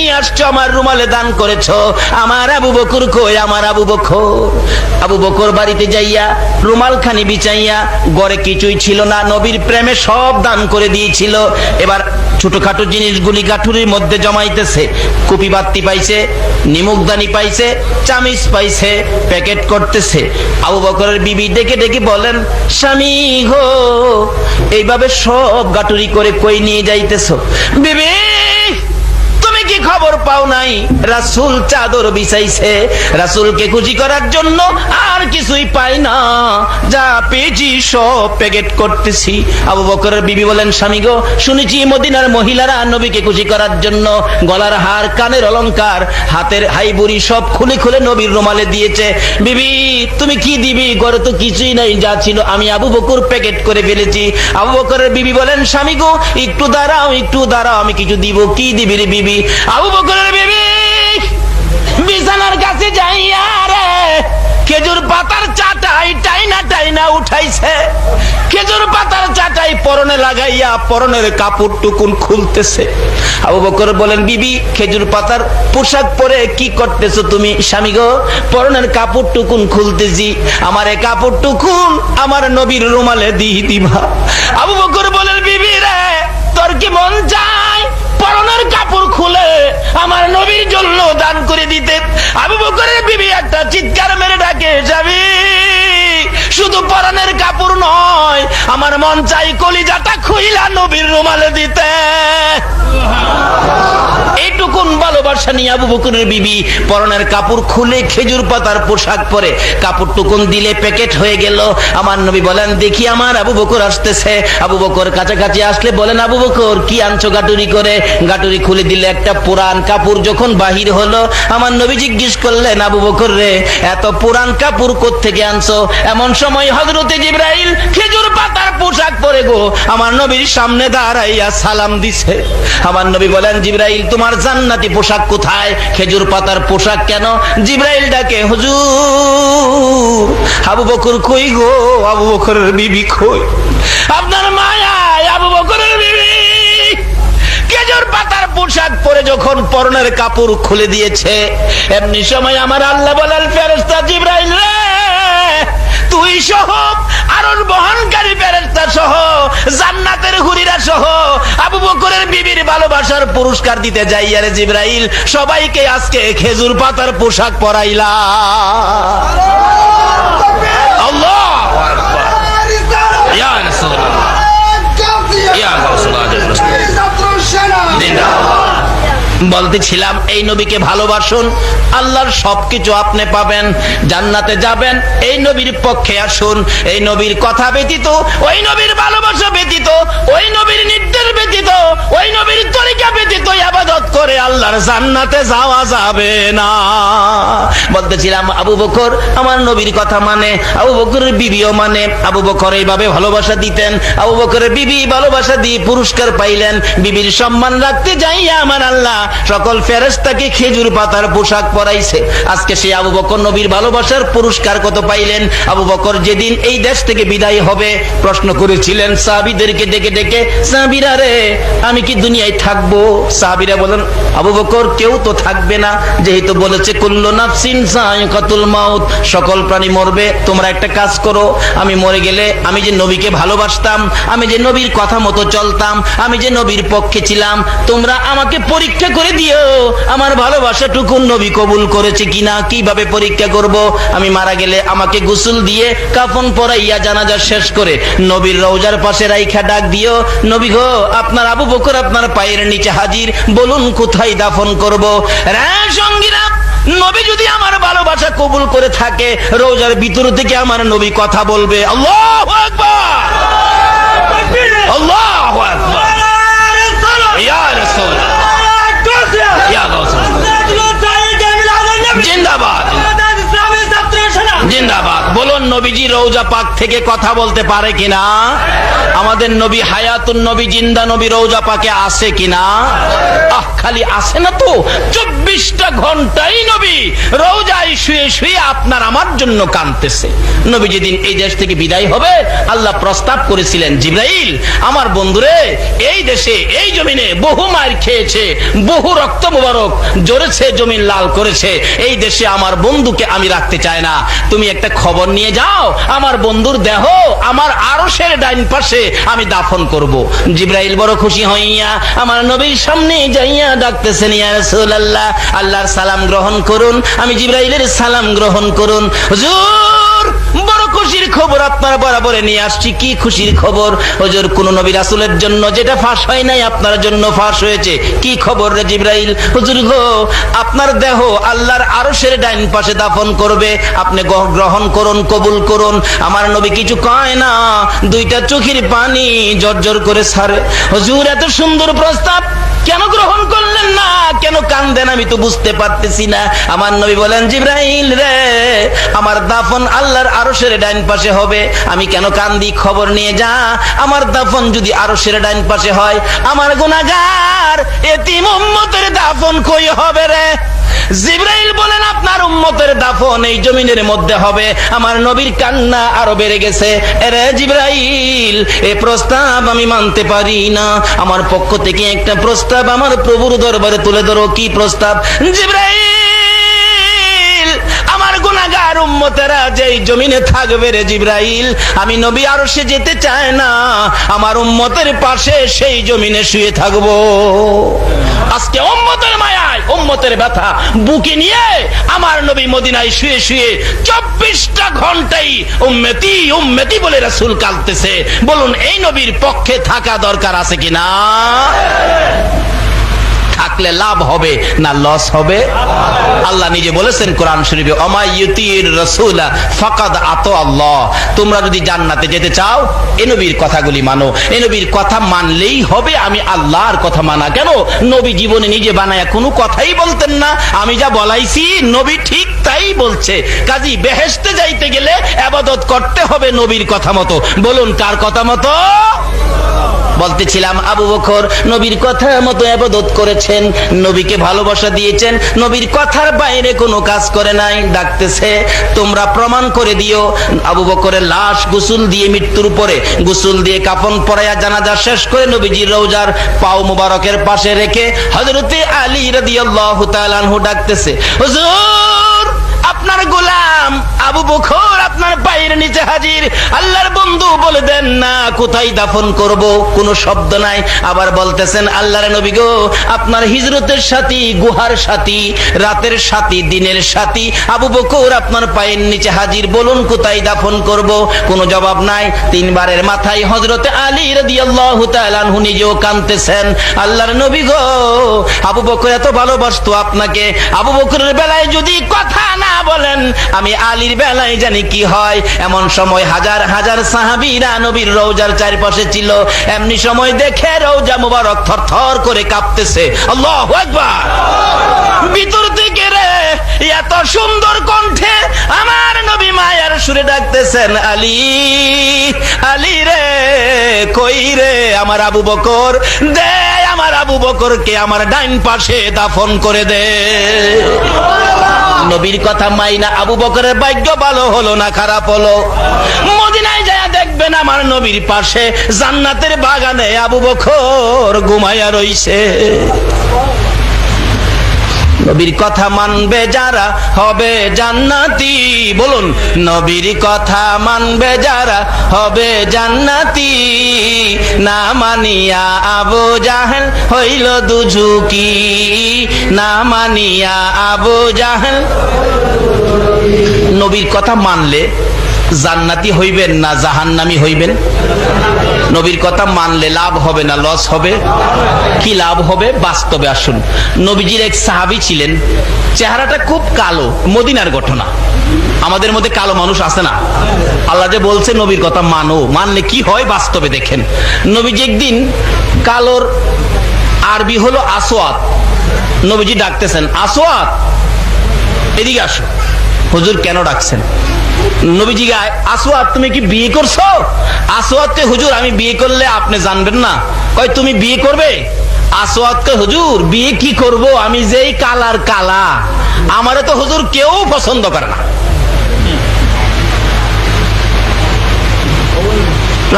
নিয়ে আসছো, আমার রুমালে দান করেছো, আমার আবু বকর কই, আমার আবু বকর? আবু বকর বাড়িতে যাইয়া রুমাল খানি বিছাইয়া, ঘরে কিছুই ছিল না, নবীর প্রেমে সব দান করে দিয়েছিল। এবার ছোটখাটো জিনিসগুলি গাঠুরির মধ্যে জমাইতেছে। কুপি বাত্তি পাইছে, নিমুকদানি পাইছে, চামিচ পাইছে, প্যাকেট করতেছে। আবু বকরের বিবি ডেকে ডেকে বলেন, স্বামী গো, এইভাবে সব গাটুরি করে কই নিয়ে যাইতেছো? বিবি, তুমি কি খবর পাও নাই? রাসূল চাদর বিছাইছে, রাসূলকে খুশি করার জন্য আর কিছুই পাই না, যা পেয়েছি সব প্যাকেট করতেছি। আবু বকরের বিবি বলেন, স্বামী গো, শুনেছি মদিনার মহিলারা নবীকে খুশি করার জন্য গলার হার, কানের অলংকার, হাতের হাইবুড়ি সব খুলে খুলে নবীর রুমালে দিয়েছে। বিবি, তুমি কি দিবি? ঘরে তো কিছুই নাই, যা ছিল আমি আবু বকর প্যাকেট করে ফেলেছি। আবু বকরের বিবি বলেন, স্বামী গো, একটু দাঁড়াও, একটু দাঁড়াও, আমি কিছু দিব। কি দিবি রে বিবি? আবু বকরের বিবি বিছানার কাছে যাইয়া রে খেজুর পাতার চাটাই টাইনা টাইনা উঠাইছে। খেজুর পাতার চাটাই পরনে লাগাইয়া পরনের কাপড় টুকুন খুলতেছে। আবু বকর বলেন, বিবি, খেজুর পাতার পোশাক পরে কি করতেছো তুমি? স্বামী গো, পরনের কাপড় টুকুন খুলতেছি, আমার এই কাপড় টুকুন আমার নবীর রুমালে দিয়ে দিবা। আবু বকর বলেন, বিবি রে, তোর কি মন চায় পরনের কাপড় খুলে আমার নবীর জন্য দান করে দিতে? আবু বকরের বিবি একটা চিৎকার মেরে ডাকে, স্বামী, শুধু পরনের কাপড় নয়, আমার মন চাই কলিজাটা খুইলা নবীর রুমালে দিতে। এইটুকুন ভালোবাসা নিয়ে আবু বকরের বিবি পরনের কাপড় খুলে খেজুর পাতার পোশাক পরে কাপড় টুকুন দিলে প্যাকেট হয়ে গেল। আমার নবী বলেন, দেখি আমার আবু বকর আসতেছে। আবু বকর কাছাকাছি আসলে বলেন, আবু বকর, কি আনছো গাটুরি করে? গাটুরি খুলে দিলে একটা পুরান কাপড় যখন বাহির হলো, আমার নবী জিজ্ঞেস করলেন, আবু বকর রে, এত পুরান কাপড় কোত্থেকে আনছো? এমন সময় হযরতে জিবরাইল খেজুর পাতার পোশাক পরে গো আমার নবীর সামনে দাঁড়াইয়া সালাম দিছে। আমার নবী বলেন, জিবরাইল, তোমার জান্নাতি পোশাক কোথায়? খেজুর পাতার পোশাক কেন? জিবরাইল ডাকে, হুজুর, আবু বকর কই গো? আবু বকরের বিবি কই? আপনার মায়ায় আবু বকরের বিবি খেজুর পাতার পোশাক পরে যখন পরনের কাপড় খুলে দিয়েছে, এমনি সময় আমার আল্লাহ বলেন, ফেরেশতা জিবরাইল রে, তুই সহ আরশ বহনকারী ফেরেশতা সহ জান্নাতের হুরিরা সহ আবু বকরের বিবির ভালোবাসার পুরস্কার দিতে যাইয়া রে জিবরাইল, সবাইকে আজকে খেজুর পাতার পোশাক পরাইলা। আল্লাহু আকবার, ইয়া রাসূলুল্লাহ, ইয়া রাসূলুল্লাহ। বলতেছিলাম, এই নবীকে ভালোবাসুন, আল্লাহর সবকিছু আপনি পাবেন, জান্নাতে যাবেন। এই নবীর পক্ষে আসুন। এই নবীর কথা ব্যতীত, ওই নবীর ভালোবাসা ব্যতীত, ওই নবীর নির্দেশ ব্যতীত, ওই নবীর তরিকা ব্যতীত ইবাদত করে আল্লাহর জান্নাতে যাওয়া যাবে না। বলতেছিলাম, আবু বকর আমার নবীর কথা মানে, আবু বকরের বিবিও মানে। আবু বকর এইভাবে ভালোবাসা দিতেন। আবু বকরের বিবি ভালোবাসা দিয়ে পুরস্কার পাইলেন। বিবির সম্মান রাখতে যাইয়া আমার আল্লাহ সকল ফেরেশতাকে খেজুর পাতার পোশাক পরাইছে। আজকে সেই আবু বকর নবীর ভালোবাসার পুরস্কার কত পাইলেন? আবু বকর যেদিন এই দেশ থেকে বিদায় হবে, প্রশ্ন করেছিলেন সাহাবীদেরকে ডেকে ডেকে, সাহাবীরা রে, আমি কি দুনিয়ায় থাকবো? সাহাবীরা বলেন, আবু বকর, কেউ তো থাকবে না, যেহেতু বলেছে কুল্লু নাফসিন যায়কাতুল মাউত, সকল প্রাণী মরবে। তোমরা একটা কাজ করো, আমি মরে গেলে আমি যে নবীকে ভালোবাসতাম, আমি যে নবীর কথা মতো চলতাম, আমি যে নবীর পক্ষে ছিলাম, তোমরা আমাকে পরীক্ষা করে দিও আমার ভালোবাসাটুকু নবী কবুল করেছে কিনা। কিভাবে পরীক্ষা করব? আমি মারা গেলে আমাকে গোসল দিয়ে কাফন পরাইয়া জানাজা শেষ করে নবীর রওজার পাশে রাইখা ডাক দিও, নবী গো, আপনার আবু বকর আপনার পায়ের নিচে হাজির, বলুন কোথায় দাফন করব? রে সঙ্গীরা, নবী যদি আমার ভালোবাসা কবুল করে থাকে, রওজার ভিতর থেকে আমার নবী কথা বলবে। আল্লাহু আকবার, আল্লাহু আকবার, ইয়া রাসূলুল্লাহ, ইয়া রাসূলুল্লাহ, জিন্দাবাদ, জিন্দাবাদ। বলুন, নবীজি রওজা পাক থেকে কথা বলতে পারে কিনা? আমাদের নবী হায়াতুন নবী, জিন্দা নবী রওজা পাকে আছে কিনা? খালি আছে না তো, 24টা ঘন্টাই নবী রওজায় শুয়ে শুয়ে আপনার আমার জন্য কাঁদতেছে। নবী যেদিন এই দেশ থেকে বিদায় হবে, আল্লাহ প্রস্তাব করেছিলেন, জিবরাইল আমার বন্ধুরে এই দেশে এই জমিনে বহু মার খেয়েছে, বহু রক্ত মুবারক জড়েছে, জমিন লাল করেছে, এই দেশে আমার বন্ধুকে আমি রাখতে চাই না, তুমি একটা খবর নিয়ে যাও, আমার বন্ধুর দেহ আমার আরশের ডাইন পাশে আমি দাফন করব। জিবরাইল বড় খুশি হইয়া আমার নবীর সামনে যাইয়া ডাকতেছেন, ইয়া রাসূলুল্লাহ আল্লাহর সালাম গ্রহণ করুন। আমি জিবরাইলের সালাম গ্রহণ করুন। হুজুর বড় খুশির খবর আপনার বরাবরে নিয়ে আসছি। কি খুশির খবর? হুজুর কোন নবী রাসূলের জন্য যেটা ফাঁস হয় নাই আপনার জন্য ফাঁস হয়েছে। কি খবর রে জিবরাইল? হুজুর গো, আপনার দেহ আল্লাহর আরশের ডাইন পাশে দাফন করবে, আপনি গ্রহণ করুন, কবুল করুন। আমার নবী কিছু কয় না, দুইটা চোখের পানি জর্জর করে ছাড়ে। হুজুর এত সুন্দর প্রস্তাব কেন গ্রহণ করলেন না? কেন কান্দেন আমি তো বুঝতে পারতেছি না। আমার নবী বলেন, জিবরাইল রে আমার দাফন আল্লাহর আরশের ডাইন পাশে হবে, আমি কেন কান্দি? খবর নিয়ে যা, আমার দাফন যদি আরশের ডাইন পাশে হয়, আমার গুনাহগার এতিম উম্মতের দাফন কই হবে রে? জিবরাইল বলেন, আপনার উম্মতের দাফন এই জমিনের মধ্যে হবে। আমার নবীর কান্না আরো বেড়ে গেছে। এরে জিবরাইল, এই প্রস্তাব আমি মানতে পারি না, আমার পক্ষ থেকে একটা প্রস্তাব আমার প্রভুর দরবারে তুলে ধরো। কি প্রস্তাব? জিবরাইল আমার গুনাহগার উম্মতেরা যেই জমিনে থাকবে রে জিবরাইল, আমি নবী আরশে যেতে চাই না, আমার উম্মতের পাশে সেই জমিনে শুয়ে থাকবো। আজকে উম্মতের মায়ায়, উম্মতের ব্যথা বুকে নিয়ে আমার নবী মদিনায় শুয়ে শুয়ে 24টা ঘন্টাই উম্মতি উম্মতি বলে রাসূল কাঁদতেছে। বলুন এই নবীর পক্ষে থাকা দরকার আছে কিনা? থাকলে লাভ হবে না লস হবে? আল্লাহ নিজে বলেছেন কোরআন শরীফে, অমাইয়ুতির রাসূলা ফাকাদ আতা আল্লাহ। তোমরা যদি জান্নাতে যেতে চাও এ নবীর কথাগুলি মানো। এ নবীর কথা মানলেই হবে। আমি আল্লাহর কথা মানা কেন? নবী জীবনে নিজে বানায়া কোনো কথাই বলতেন না। আমি যা বলাইছি নবী ঠিক তাই বলছে। কাজী বেহেশতে যাইতে গেলে ইবাদত করতে হবে নবীর কথা মতো। বলুন কার কথা মতো? বলতেছিলাম আবু বকর নবীর কথা মতো ইবাদত করেছেন, নবীকে ভালোবাসা দিয়েছেন, নবীর কথার বাইরে কোনো কাজ করে নাই। ডাকতেছে, তোমরা প্রমাণ করে দিও। আবু বকরের লাশ গোসল দিয়ে, মৃত্যুর পরে গোসল দিয়ে কাফন পরাইয়া জানাজা শেষ করে নবীজির রওজার পাও মুবারকের পাশে রেখে হযরতে আলী রাদিয়াল্লাহু তাআলা আনহু ডাকতেছে, হুজুর আপনার গোলাম আবু বকর আপনার পায়ের নিচে হাজির। আল্লাহর বন্ধু বলে দেন না কোথায় দাফন করব? কোনো শব্দ নাই। আবার বলতেছেন, আল্লাহর নবী গো, আপনার হিজরতের সাথী, গুহার সাথী, রাতের সাথী, দিনের সাথী আবু বকর আপনার পায়ের নিচে হাজির, বলুন কোথায় দাফন করব? কোনো জবাব নাই। তিনবারের মাথায় হযরতে আলী রাদিয়াল্লাহু তাআলা আনহু নিজেও কাঁদতেছেন, আল্লাহর নবী গো, আবু বকর এত ভালোবাসতো আপনাকে, আবু বকরের বেলায় যদি কথা না বলেন আমি আলীর বেলায় জানি কি হয়। এমন সময় হাজার হাজার সাহাবীরা নবীর রওজার চারপাশে ছিল। এমনি সময় দেখে রওজা মুবারক থরথর করে কাঁপতেছে। আল্লাহু আকবার। ভিতর থেকে রে এত সুন্দর কণ্ঠে আমার নবী মায়ার সুরে ডাকতেছেন, আলী আলী রে, কই রে আমার আবু বকর? দে আমার আবু বকরকে আমার ডাইন পাশে দাফন করে দে। নবীর কথা মাইনা আবু বকরের ভাগ্য ভালো হলো না খারাপ হলো? মদিনায় যায় দেখবেন আমার নবীর পাশে জান্নাতের বাগানে আবু বকর ঘুমায়া রইছে। নবীর কথা মানবে যারা হবে জান্নাতি। বলুন নবীর কথা মানবে যারা হবে জান্নাতি। না মানিয়া আবু জাহেল হইল দুঝুকি, না মানিয়া আবু জাহেল। নবীর কথা মানলে জান্নাতি হইবেন না জাহান্নামী হইবেন? নবীর কথা মানলে লাভ হবে না লস হবে? কি লাভ হবে? বাস্তবে আসুন। নবীজির এক সাহাবী ছিলেন, চেহারাটা খুব কালো, মদিনার ঘটনা। আমাদের মধ্যে কালো মানুষ আছে না? আল্লাহ যে বলছে নবীর কথা মানো, মানলে কি হয় বাস্তবে দেখেন। নবীজি একদিন, কালোর আরবি হলো আসওয়াদ, নবীজি ডাকতেছেন, আসওয়াদ এদিকে আসো। হুজুর কেন ডাকছেন? নবীজি গায়, আসওয়াদ তুমি কি বিয়ে করছো? আসওয়াদকে, হুজুর আমি বিয়ে করলে আপনি জানবেন না। কয় তুমি বিয়ে করবে? আসওয়াদকে, হুজুর বিয়ে কি করব, আমি যেই কালার কালা, আমারে তো হুজুর কেউ পছন্দ করে না।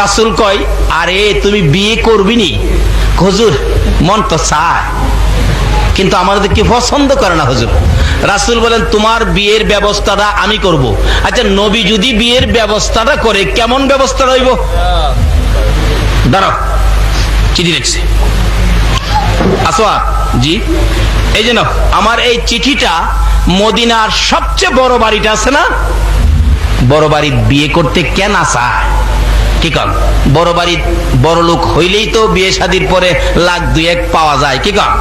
রাসূল কয়, আরে তুমি বিয়ে করবি নি? হুজুর মন তো চায়, কিন্তু আমাদের কি পছন্দ করে না হুজুর। রাসূল বলেন, তোমার বিয়ের ব্যবস্থাটা আমি করব। আচ্ছা নবী যদি বিয়ের ব্যবস্থাটা করে, কেমন ব্যবস্থা রইব? দাঁড়াও, চিঠি লিখছে। আসওয়াদ জি, এই যে নাও, আমার এই চিঠিটা মদিনার সবচেয়ে বড় বাড়িটা আছে না, বড় বাড়ি বিয়ে করতে কেন আসা? কি কন, বড় বাড়ির বড় লোক হইলেই তো বিয়ে শাদীর পরে লাখ দুয়েক পাওয়া যায়, কি কন?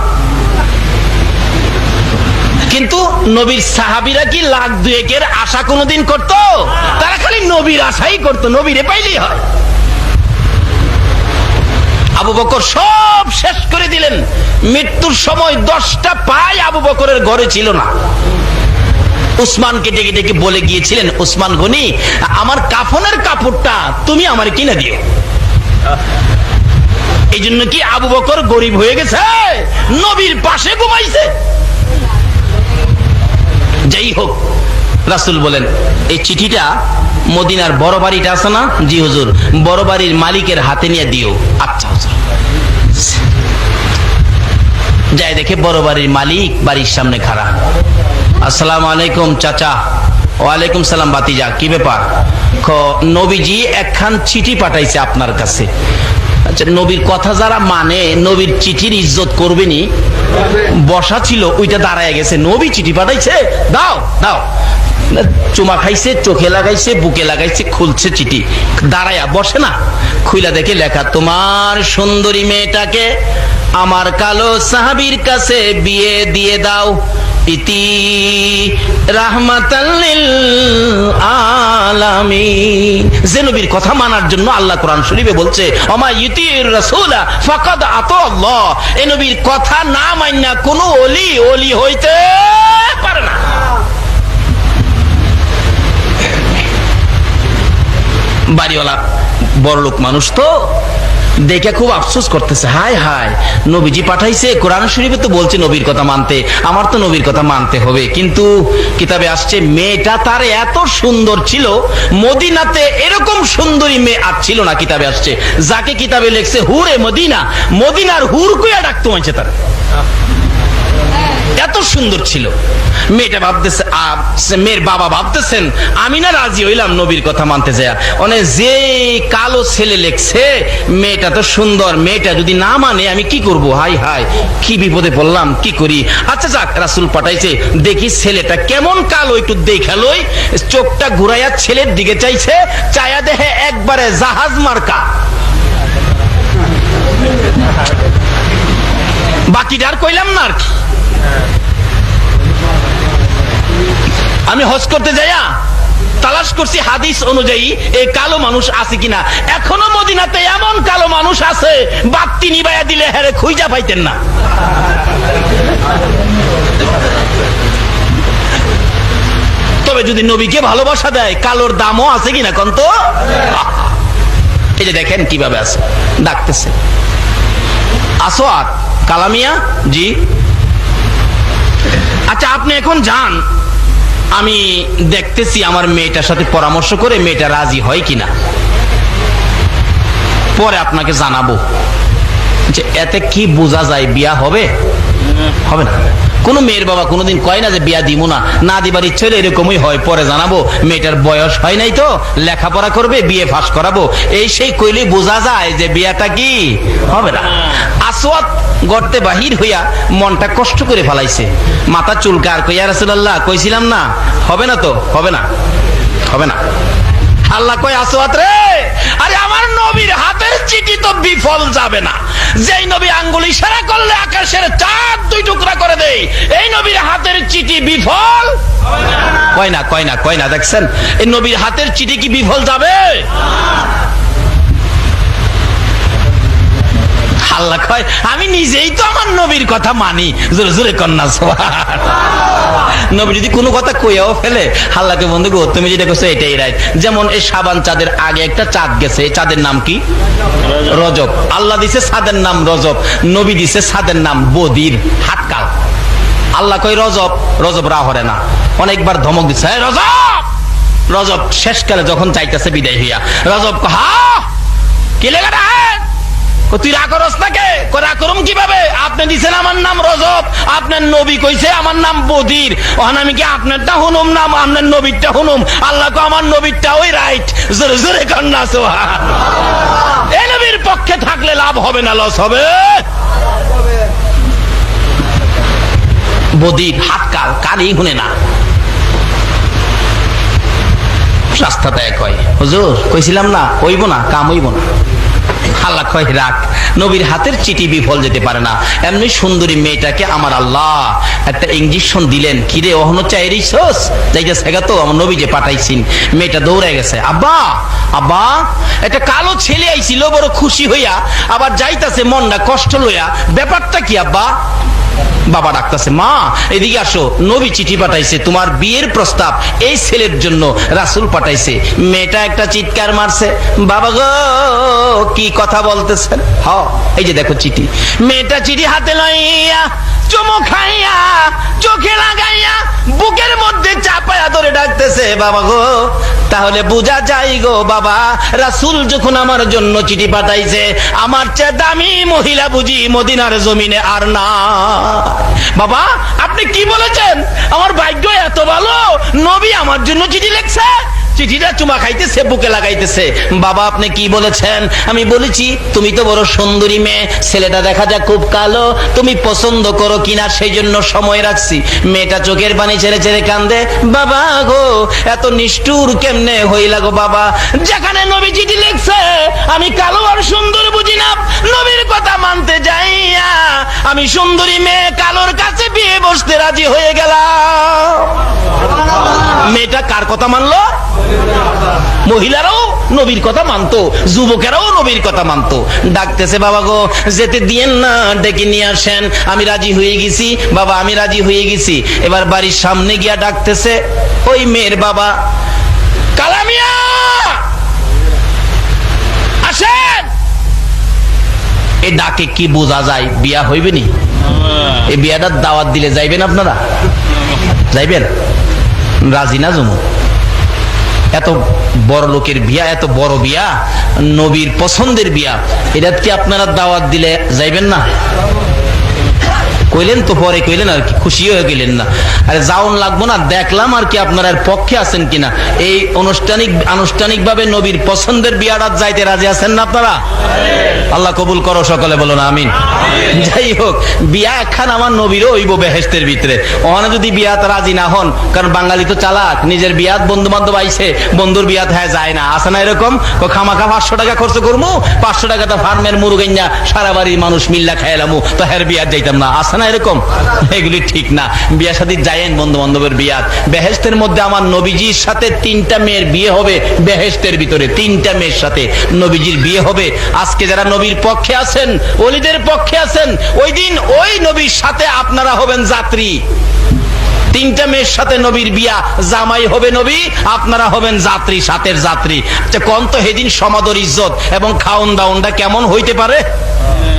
কিন্তু নবীর সাহাবীরা কি লাখ দুয়েকের আশা কোনোদিন করত? তারা খালি নবীর আশাই করত, নবীরে পাইলেই হয়। আবু বকর সব শেষ করে দিলেন। মৃত্যুর সময় 10টা পায় আবু বকরের ঘরে ছিল না। উসমানকে ডেকে ডেকে বলে গিয়েছিলেন, উসমান গনি, আমার কাফনের কাপড়টা তুমি আমার কিনে দিও। এই জন্য কি আবু বকর গরিব হয়ে গেছে? নবীর পাশে ঘুমাইছে। যাই হোক, রাসূল বলেন, এই চিঠিটা মদিনার বড় বাড়িটা আছে না? জি হুজুর, বড় বাড়ির মালিকের হাতে নিয়ে দিও। আচ্ছা হুজুর। যাই দেখে বড় বাড়ির মালিক বাড়ির সামনে খাড়া। আসসালামু আলাইকুম চাচা। ওয়ালাইকুম সালাম বাতিজা, কি ব্যাপার? নবীজি একখান চিঠি পাঠাইছে আপনার কাছে। আচ্ছা, নবীর কথা যারা মানে নবীর চিঠির ইজ্জত করবেনি। বসা ছিল ওইটা দাঁড়ায় গেছে, নবী চিঠি পাঠাইছে, দাও দাও। চুমা খাইছে, চোখে লাগাইছে, বুকে লাগাইছে, খুলছে চিঠি, দাঁড়ায়া বসে না, খুইলা দেখে লেখা, তোমার সুন্দরী মেয়েটাকে আমার কালো সাহাবীর কাছে বিয়ে দিয়ে দাও। ইতি রাহমাতাল লিল আলামিন। যে নবীর কথা মানার জন্য আল্লাহ কোরআন শরীফে বলছে, ওমা ইউতির রাসূলা ফাকাদ আতাল্লাহ। এই নবীর কথা না মাইনা কোনো ওলি ওলি হইতে পারে না। বাড়িওয়ালা বড়লোক মানুষ তো, দেখে খুব আফসোস করতেছে, হায় হায় নবীজি পাঠাইছে, কোরআন শরীফে তো বলছে নবীর কথা মানতে, আমার তো নবীর কথা মানতে হবে। কিন্তু কিতাবে আসছে মেয়েটা তার এত সুন্দর ছিল, মদিনাতে এরকম সুন্দরী মেয়ে আর ছিল না। কিতাবে আসছে, যাকে কিতাবে লেখছে হুরে মদিনা, মদিনার হুর কইয়া ডাকতো মানছে তার, এত সুন্দর ছিল মেয়েটা। ভাবতেছে, মেয়ের বাবা ভাবতেছেন, আমি না রাজি হইলাম নবীর কথা মানতে যায়, অনেক যে কালো ছেলে লেখছে, মেয়েটা তো সুন্দর, মেয়েটা যদি না মানে আমি কি করব, হাই হাই কি বিপদে পড়লাম, কি করি। আচ্ছা যাক, রাসূল পাঠাইছে, দেখি ছেলেটা কেমন কালো, একটু দেখালই। চোখটা ঘুরাইয়া ছেলের দিকে চাইছে, চায়া দেখে একবারে জাহাজ মার্কা। বাকিটা আর কইলাম না আর কি। আমি হজ করতে যাইয়া তালাশ করছি হাদিস অনুযায়ী এই কালো মানুষ আছে কিনা। এখনো মদিনাতে এমন কালো মানুষ আছে, বাতি নিবাইয়া দিলে হেরে খুঁজা পাইতেন না। তবে যদি নবীকে ভালোবাসা দেয়, কালোর দামও আছে কিনা কোন তো। এই যে দেখেন কিভাবে আছে, ডাকতেছে, আসওয়াদ কালামিয়া। জি। আচ্ছা আপনি এখন যান, আমি দেখতেছি আমার মেয়েটার সাথে পরামর্শ করে মেয়েটা রাজি হয় কিনা, পরে আপনাকে জানাবো। যে এতে কি বোঝা যায়, বিয়া হবে হবে না? কোন মেয়ের বাবা কোনোদিন কয় না যে বিয়া দিব না, না দিবার ইচ্ছে হলে এরকমই হয়, পরে জানাবো। মেয়েটার বয়স হয় নাই তো, লেখাপড়া করবে, বিয়ে ফাঁস করাবো, এই সেই কইলেই বোঝা যায় যে বিয়াটা কি হবে না। আসওয়াদ গর্তে বাহির হইয়া মনটা কষ্ট করে ফেলাইছে, মাথা চুলকার, কইয়া রাসূলুল্লাহ কইছিলাম না, হবে না তো, হবে না, হবে না। আল্লাহ কয়, আসওয়াদ রে, আরে আমার নবীর হাতের চিঠি তো বিফল যাবে না। যেই নবী আঙ্গুল ইশারা করলে আকাশের চাঁদ 2 টুকরা করে দেয়, এই নবীর হাতের চিঠি বিফল কয় না, কয় না, কয় না। দেখছেন, এই নবীর হাতের চিঠি কি বিফল যাবে? আল্লাহ কয়, আমি নিজেই তো আমার নবীর কথা মানি। জোরে জোরে কন্যা সুবহানাল্লাহ। নবী যদি কোনো কথা কইয়াও ফেলে, আল্লাহকে বন্ধু গো তুমি যেটা করছো এটাই রাইট। যেমন এই শাবান চাঁদের আগে একটা চাঁদ গেছে, এই চাঁদের নাম কি? রজব। আল্লাহ দিছে চাঁদের নাম রজব, নবী দিছে চাঁদের নাম বদির, হাতকাল। আল্লাহ কই রজব, রজব রা হরে না, অনেকবার ধমক দিচ্ছে রজব। রজব শেষকালে যখন চাইতেছে বিদায় হইয়া, রজব হা কি লেগে তুই রাগ করস নাকে? রাগ করুম কিভাবে? আপনি দিছেন আমার নাম রজব, আপনার নবী কইছে আমার নাম বদির, ওখান আমি কি আপনারটা হুনুম নাম আপনার নবীরটা হুনুম? আল্লাহ কো আমার নবীরটা ওই রাইট। জোরে জোরে কন্যা সুবহান। এই নবীর পক্ষে থাকলে লাভ হবে না লস হবে? বদির হাতকাল, কানই শুনে না, রাস্তাটা এক হয়। হুজুর কইছিলাম না হইব না, কাম হইব না। আল্লাহ কয় রাখ, নবীর হাতের চিঠি বিফল যেতে পারে না। এমনি সুন্দরী মেয়েটাকে আমার আল্লাহ একটা ইঞ্জেকশন দিলেন, কিরে অহনো চাইরিছস যাইতেছে গা তো আমার নবী যে পাঠাইছিন। মেয়েটা দৌড়ে গেছে, আব্বা আব্বা একটা কালো ছেলে আইছিল বড় খুশি হইয়া, আবার যাইতাছে মনটা কষ্ট লইয়া, ব্যাপারটা কি আব্বা? বাবা ডাকতেছে, মা এদিকে আসো, নবী চিঠি পাঠাইছে, তোমার বিয়ের প্রস্তাব এই ছেলের জন্য রাসূল পাঠাইছে। মেয়েটা একটা চিৎকার মারছে, বাবা গো কি কথা বলতেছেন? হ এই যে দেখো চিঠি। মেয়েটা চিঠি হাতে লইয়া চুমু খাইয়া চোখে লাগাইয়া বুকের মধ্যে চাপায়া ধরে ডাকতেছে, বাবা গো তাহলে বুঝা যায় গো বাবা, রাসূল যখন আমার জন্য চিঠি পাঠাইছে, আমার চেয়ে দামি মহিলা বুঝি মদিনার জমিনে আর না। বাবা আপনি কি বলেছেন? আমার ভাগ্য এত ভালো, নবী আমার জন্য চিঠি লিখছে। চিঠিটা চুমা খাইতেছে, বুকে লাগাইতেছে। বাবা আপনি কি বলেছেন? আমি বলেছি তুমি তো বড় সুন্দরী মেয়ে, ছেলেটা দেখা যায় খুব কালো, তুমি পছন্দ করো কিনা সেই জন্য সময় রাখছি। মেয়েটা চোখের পানি ছেড়ে ছেড়ে কান্দে, বাবা গো এত নিষ্ঠুর কেমনে হইলা গো বাবা, যেখানে নবী চিঠি লিখছে আমি কালো আর সুন্দর বুঝি না, নবীর কথা মানতে যাইয়া আমি সুন্দরী মেয়ে কালোর কাছে বিয়ে বসতে রাজি হয়ে গেলাম। মেয়েটা কার কথা মানলো? মহিলারাও নবীর কথা মানতো, যুবকেরাও নবীর কথা মানতো। ডাকতেছে, বাবা গো যেতে দিয়েন না, ডেকে নিয়ে আসেন, আমি রাজি হয়ে গেছি বাবা, আমি রাজি হয়ে গেছি। এবার বাড়ির সামনে গিয়া ডাকতেছে ওই মেয়ের বাবা, কালামিয়া আসেন। এই ডাকে কি বোঝা যায়? বিয়া হইবে নি? এই বিয়াটার দাওয়াত দিলে যাইবেন আপনারা? যাইবেন? রাজি না জমু? এত বড় লোকের বিয়া, এত বড় বিয়া, নবীর পছন্দের বিয়া, এটা কি আপনারা দাওয়াত দিলে যাইবেন না? কইলেন তো পরে কইলেন আর কি, খুশি হয়ে গেলেন না। আরে যাওন লাগবো না, দেখলাম আর কি আপনারা পক্ষে আছেন কিনা। এই আনুষ্ঠানিক ভাবে নবীর পছন্দের বিয়াটা যাইতে রাজি আছেন না আপনারা? আল্লাহ কবুল করো, সকলে বলো না আমিন। যাই হোক, বিয়া একখান আমার নবীরও হইব বেহেশতের ভিতরে। ওখানে যদি বিয়াত রাজি না হন, কারণ বাঙালি তো চালাক, নিজের বিয়াত বন্ধু বান্ধব আইছে, বন্ধুর বিয়াত হ্যাঁ যায় না, আসে না এরকম? খামাখা 500 টাকা খরচ করবো, 500 টাকা তো ফার্মের মুরগাইনা সারা বাড়ির মানুষ মিল্লা খাইলামু, তো হ্যাঁ বিয়াত যাইতাম না, আসে না এরকম? এগুলি ঠিক না। বিয়া শাদী যায়েন বন্ধু বান্ধবের বিয়াত। বেহেশতের মধ্যে আমার নবীজির সাথে 3টা মেয়ের বিয়ে হবে, বেহেশতের ভিতরে 3টা মেয়ের সাথে নবীজির বিয়ে হবে। আজকে যারা নবীর পক্ষে আছেন, ওলিদের পক্ষে আছেন, ওই দিন ওই নবীর সাথে আপনারা হবেন যাত্রী। 3টা মেয়ের সাথে নবীর বিয়া, জামাই হবে নবী, আপনারা হবেন যাত্রী, সাথের যাত্রী। আচ্ছা কোন তো সেদিন সমাদর ইজ্জত এবং খাউন দাউনটা কেমন হইতে পারে?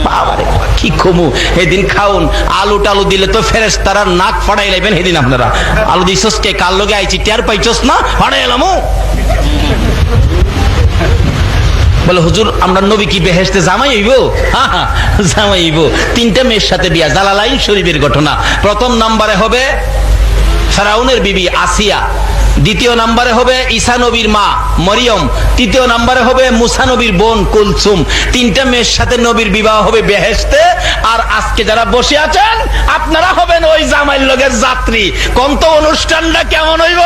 বাবারে কি কমু, সেদিন খাউন আলু টালু দিলে তো ফেরেশতারা নাক ফাড়াই লাইবেন। সেদিন আপনারা আলু দিছস কে, কার লগে আইছি টের পাইছস না, ফাড়াই এলামু। বলে হুজুর আমরা নবী কি বেহেশতে জামাই হইব? হ্যাঁ হ্যাঁ জামাই হইব। 3টা মেয়ের সাথে বিয়া, জালালাইন শরীফের ঘটনা। প্রথম নম্বরে হবে ফেরাউনের বিবি আসিয়া, দ্বিতীয় নম্বরে হবে ঈসা নবীর মা মরিয়ম, তৃতীয় নম্বরে হবে মুসা নবীর বোন কুলসুম। 3টা মেয়ের সাথে নবীর বিবাহ হবে বেহেশতে। আর আজকে যারা বসে আছেন আপনারা হবেন ওই জামাইয়ের লগের যাত্রী। কোন তো অনুষ্ঠানটা কেমন হইব?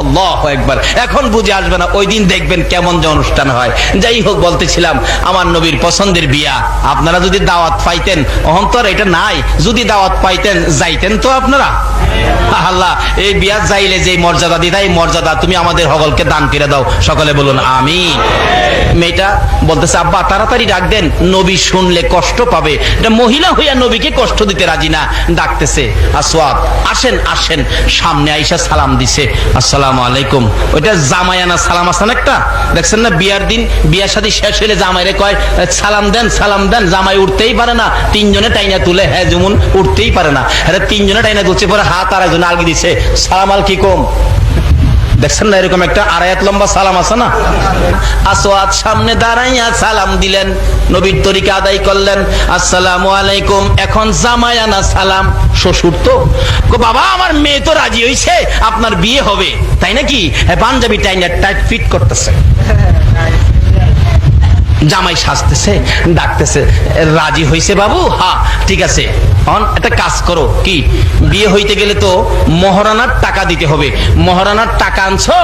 আল্লাহু আকবার। এখন বুঝে আসবে না, ওই দিন দেখবেন কেমন যে অনুষ্ঠান হয়। যাই হোক, বলতেছিলাম আমার নবীর পছন্দের বিয়া, আপনারা যদি দাওয়াত পাইতেন, অহন্তর এটা নাই, যদি দাওয়াত পাইতেন যাইতেন তো আপনারা? আল্লাহ এই বিয়া যাইলে যে মর্যাদা দিতা, এই মর্যাদা তুমি আমাদের সকলকে দান করে দাও, সকলে বলুন আমিন। মেয়েটা বলতেছে আব্বা তাড়াতাড়ি ডাক দেন, নবী শুনলে কষ্ট পাবে। এটা মহিলা হইয়া নবীকে কষ্ট দিতে রাজি না, ডাকতেছে আসওয়াদ আসেন আসেন। সামনে আইসা সালাম দিছে, আসসালামু আলাইকুম। ওইটা জামায়ানা সালাম আছেন একটা, দেখছেন না বিয়ার দিন বিয়া শাদী শেষ হইলে জামাইরে কয় সালাম দেন সালাম দেন, জামাই উঠতেই পারে না, তিনজনে টাইনা তুলে, হ্যাঁ যেমন উঠতেই পারে না, হ্যাঁ তিনজনে টাইনা তুলছে, পরে হাত আর একজন আলগি দিছে, সালাম আলাইকুম। দেখছেন না এরকম একটা আড়ায়াত লম্বা সালাম আছে না। আসওয়াদ সামনে দাঁড়াইয়া সালাম দিলেন, নবীর তরিকা আদায় করলেন, আসসালামু আলাইকুম। এখন জামায়ানা সালাম, শ্বশুর তো বাবা আমার মেয়ে তো রাজি হইছে, আপনার বিয়ে হবে তাই নাকি, পাঞ্জাবি টাইনা টাইট ফিট করতেছে, জামাই সাজতেছে, ডাকতেছে রাজি হইছে বাবু, হ্যাঁ ঠিক আছে। একটা কাজ করো, কি বিয়ে হইতে গেলে তো মহারানার টাকা দিতে হবে, মহারানার টাকা আনছো?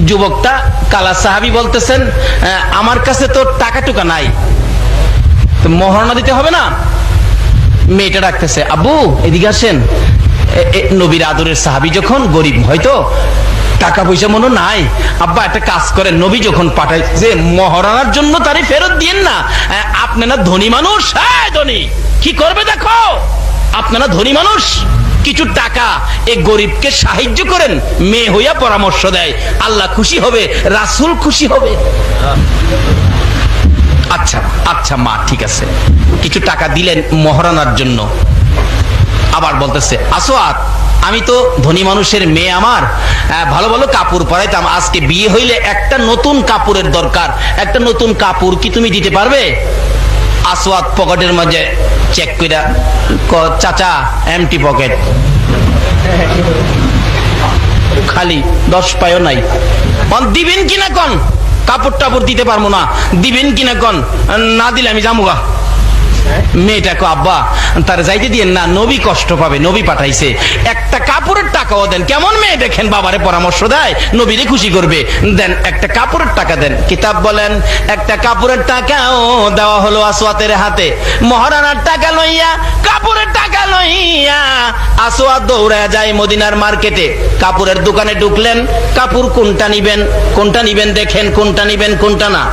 যুবকটা কালা সাহাবী বলতেছেন আমার কাছে তো টাকা টুকা নাই, তো মহারানা দিতে হবে না? মেয়েটা ডাকতেছে আব্বু এদিকে আসেন, নবীর আদরের সাহাবী যখন গরিব হয়তো টাকা পয়সা মনে নাই, আব্বা একটা কাজ করেন, নবী যখন পাঠাইছে মহারানার জন্য তারই ফেরত দিয়েন না, আপনারা ধনী মানুষ, হ্যাঁ ধনী, কি করবে দেখো, আপনারা ধনী মানুষ, কিছু টাকা এই গরিবকে সাহায্য করেন, মেয়ে হইয়া পরামর্শ দেয়, আল্লাহ খুশি হবে, রাসূল খুশি হবে। আচ্ছা আচ্ছা মা ঠিক আছে, কিছু টাকা দিলেন মহারানার জন্য। আবার বলতেছে আসওয়াদ আমি তো ধনী মানুষের মেয়ে, আমার ভালো ভালো কাপড় পরাইতাম, আজকে বিয়ে হইলে একটা নতুন কাপড়ের দরকার, একটা নতুন কাপড় কি তুমি দিতে পারবে? আসওয়াদ পকেটের মাঝে চেক কইরা চাচা এমটি পকেট, খালি 10 পায়ও নাই। দিবেন কিনা কন, কাপড় টাপড় দিতে পারবো না, দিবেন কিনা কন, না দিলে আমি যামুগা। মেয়েটা কো আব্বা তার যাইতে দিয়েন না, নবী কষ্ট পাবে, নবী পাঠাইছে, একটা কাপড়ের টাকাও দেন। কেমন মেয়ে দেখেন, বাবারে পরামর্শ দেয়, নবীরে খুশি করবে, দেন একটা কাপড়ের টাকা দেন। কিতাব বলেন একটা কাপড়ের টাকাও দেওয়া হলো আসওয়াদের হাতে। মহারানার টাকা লইয়া, কাপড়ের টাকা লইয়া আসওয়াদ দৌড়ায় যায় মদিনার মার্কেটে, কাপড়ের দোকানে ঢুকলেন, কাপড় কোনটা নিবেন, কোনটা নিবেন দেখেন, কোনটা নিবেন কোনটা না।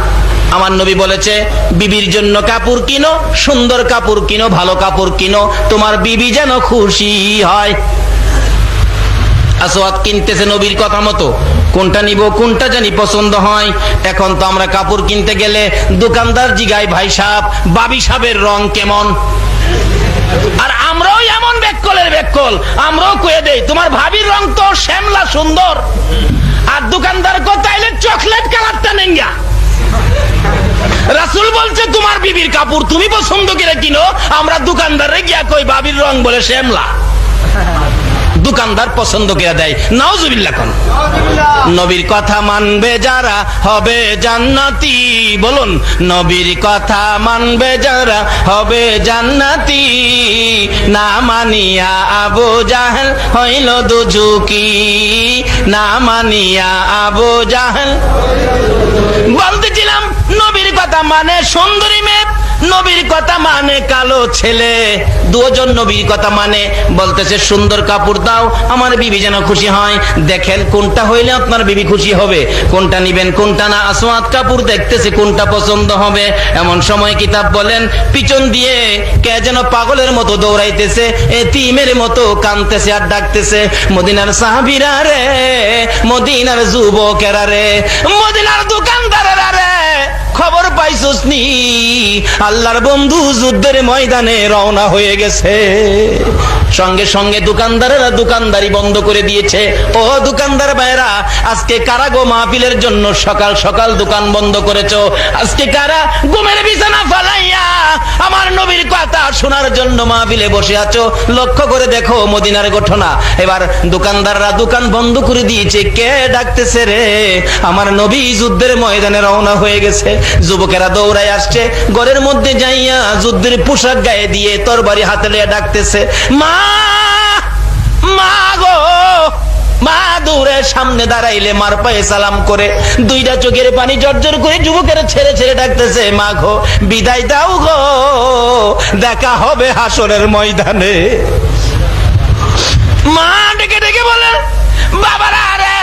আমার নবী বলেছে বিবির জন্য কাপড় কিনো, সুন্দর কাপড় কিনো, ভালো কাপড় কিনো, তোমার বিবি যেন খুশি হয়। আসওয়াদ কিনতেছে নবীর কথা মতো, কোনটা নিব কোনটা জানি পছন্দ হয়। এখন তো আমরা কাপড় কিনতে গেলে দোকানদার জিগায় ভাই সাহেব বাবি সাহেবের রং কেমন, আর আমরাও এমন বেককলের বেককল, আমরাও কয়ে দেই তোমার ভাবির রং তো শ্যামলা সুন্দর, আর দোকানদার কোথাইলে চকলেট কালারটা নেঙ্গা। রাসূল বলছে তোমার বিবির কাপড় তুমি পছন্দ করে কিনো, আমরা দোকানদারে গিয়া কই বাবির রং বলে শ্যামলা, দোকানদার পছন্দ করে দেয়। নাউজুবিল্লাহ কোন। নবীর কথা মানবে যারা হবে জান্নাতি, বলুন নবীর কথা মানবে যারা হবে জান্নাতি, না মানিয়া আবু জাহেল হইল দুজুকি, না মানিয়া আবু জাহেল। বলতেছিলাম নবীর কথা মানে সুন্দরী মেয়ে, নবীর কথা মানে কালো ছেলে, দুজন নবীর কথা মানে, বলতেছে সুন্দর কাপড় দাও আমার বিবি যেন খুশি হয়। দেখেন কোনটা হইলে আপনার বিবি খুশি হবে, কোনটা নিবেন কোনটা না। আসওয়াদ কাপড় দেখতেছে কোনটা পছন্দ হবে, এমন সময় কিতাব বলেন পিছন দিয়ে কে যেন পাগলের মতো দৌড়াইতেছে, এতিমের মতো কাঁদতেছে আর ডাকতেছে মদিনার সাহাবীরা রে, মদিনার যুবকেরা রে, মদিনার দোকানদারেরা রে, খবর পাইছস নি আল্লাহর বন্ধু যুদ্ধের ময়দানে রওনা হয়ে গেছে। সঙ্গে সঙ্গে দোকানদারেরা দোকানদারি বন্ধ করে দিয়েছে। ও দোকানদার ভাইরা আজকে কারা গো মাহফিলের জন্য সকাল সকাল দোকান বন্ধ করেছো? আজকে কারা ঘুমের বিছানা ফালাইয়া আমার নবীর কথা শোনার জন্য মাহফিলে বসে আছো? লক্ষ্য করে দেখো মদিনার ঘটনা। এবার দোকানদাররা দোকান বন্ধ করে দিয়েছে। কে ডাকতেছে রে? আমার নবী যুদ্ধের ময়দানে রওনা হয়ে গেছে। যুবকেরা দৌড়ায় আসছে, ঘরের মধ্যে যাইয়া যুদ্ধের পোশাক গায়ে দিয়ে তরবারি হাতে নিয়ে ডাকতেছে মা, মা গো মা। দৌড়ে সামনে দাঁড়াইলে মার পায়ে সালাম করে দুইটা চোখের পানি জর্জর করে যুবকেরা ছেড়ে ছেড়ে ডাকতেছে মা গো বিদায় দাও গো, দেখা হবে হাসরের ময়দানে। মা ডেকে ডেকে বলে বাবারা রে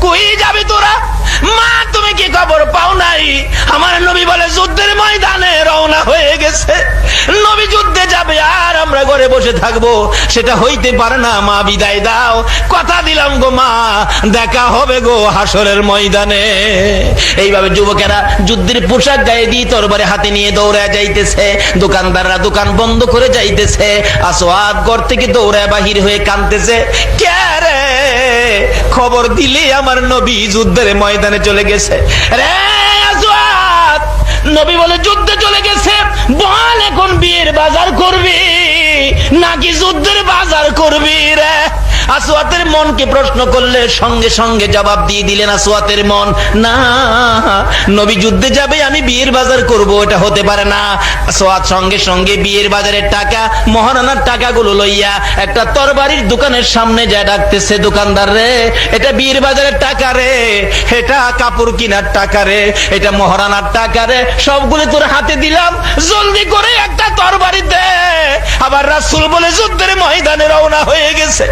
কই যাবি তোরা? মা তুমি কি খবর পাও নাই? আমার নবী বলে যুদ্ধের ময়দানে রওনা হয়ে গেছে। নবী যুদ্ধে যাবে আর আমরা ঘরে বসে থাকবো, সেটা হইতে পারে না। মা বিদায় দাও, কথা দিলাম গো মা, দেখা হবে গো হাসরের ময়দানে। এইভাবে যুবকেরা যুদ্ধের পোশাক গায়ে দিয়ে তরবারি হাতে নিয়ে দৌড়ে যাইতেছে। দোকানদাররা দোকান বন্ধ করে যাইতেছে। আসওয়াদ ঘর থেকে দৌড়ে বাহির হয়ে কাঁদতেছে, কে রে? খবর দিলে আমার নবী যুদ্ধের ময়দানে চলে গেছে রে আসওয়াদ। নবী বলে যুদ্ধে চলে গেছে, বল এখন বিয়ের বাজার করবি নাকি যুদ্ধের বাজার করবি রে? আসওয়াতের মনকে প্রশ্ন করলে সঙ্গে সঙ্গে জবাব দিয়ে দিলেন আসওয়াতের মন, না, নবী যুদ্ধে যাবে, আমি বিয়ের বাজার করব, এটা হতে পারে না। আসওয়াত সঙ্গে সঙ্গে বিয়ের বাজারের টাকা, মহারানার টাকাগুলো লইয়া একটা তরবারির দোকানের সামনে যায় ডাকতেছে, দোকানদার রে, এটা বিয়ের বাজারের টাকা রে, এটা কাপড় কেনার টাকা রে, এটা মহারানার টাকা রে, সবগুলো তোর হাতে দিলাম, জলদি করে একটা তরবারি দে। আবার রাসূল বলে যুদ্ধের ময়দানে রওনা হয়ে গেছে।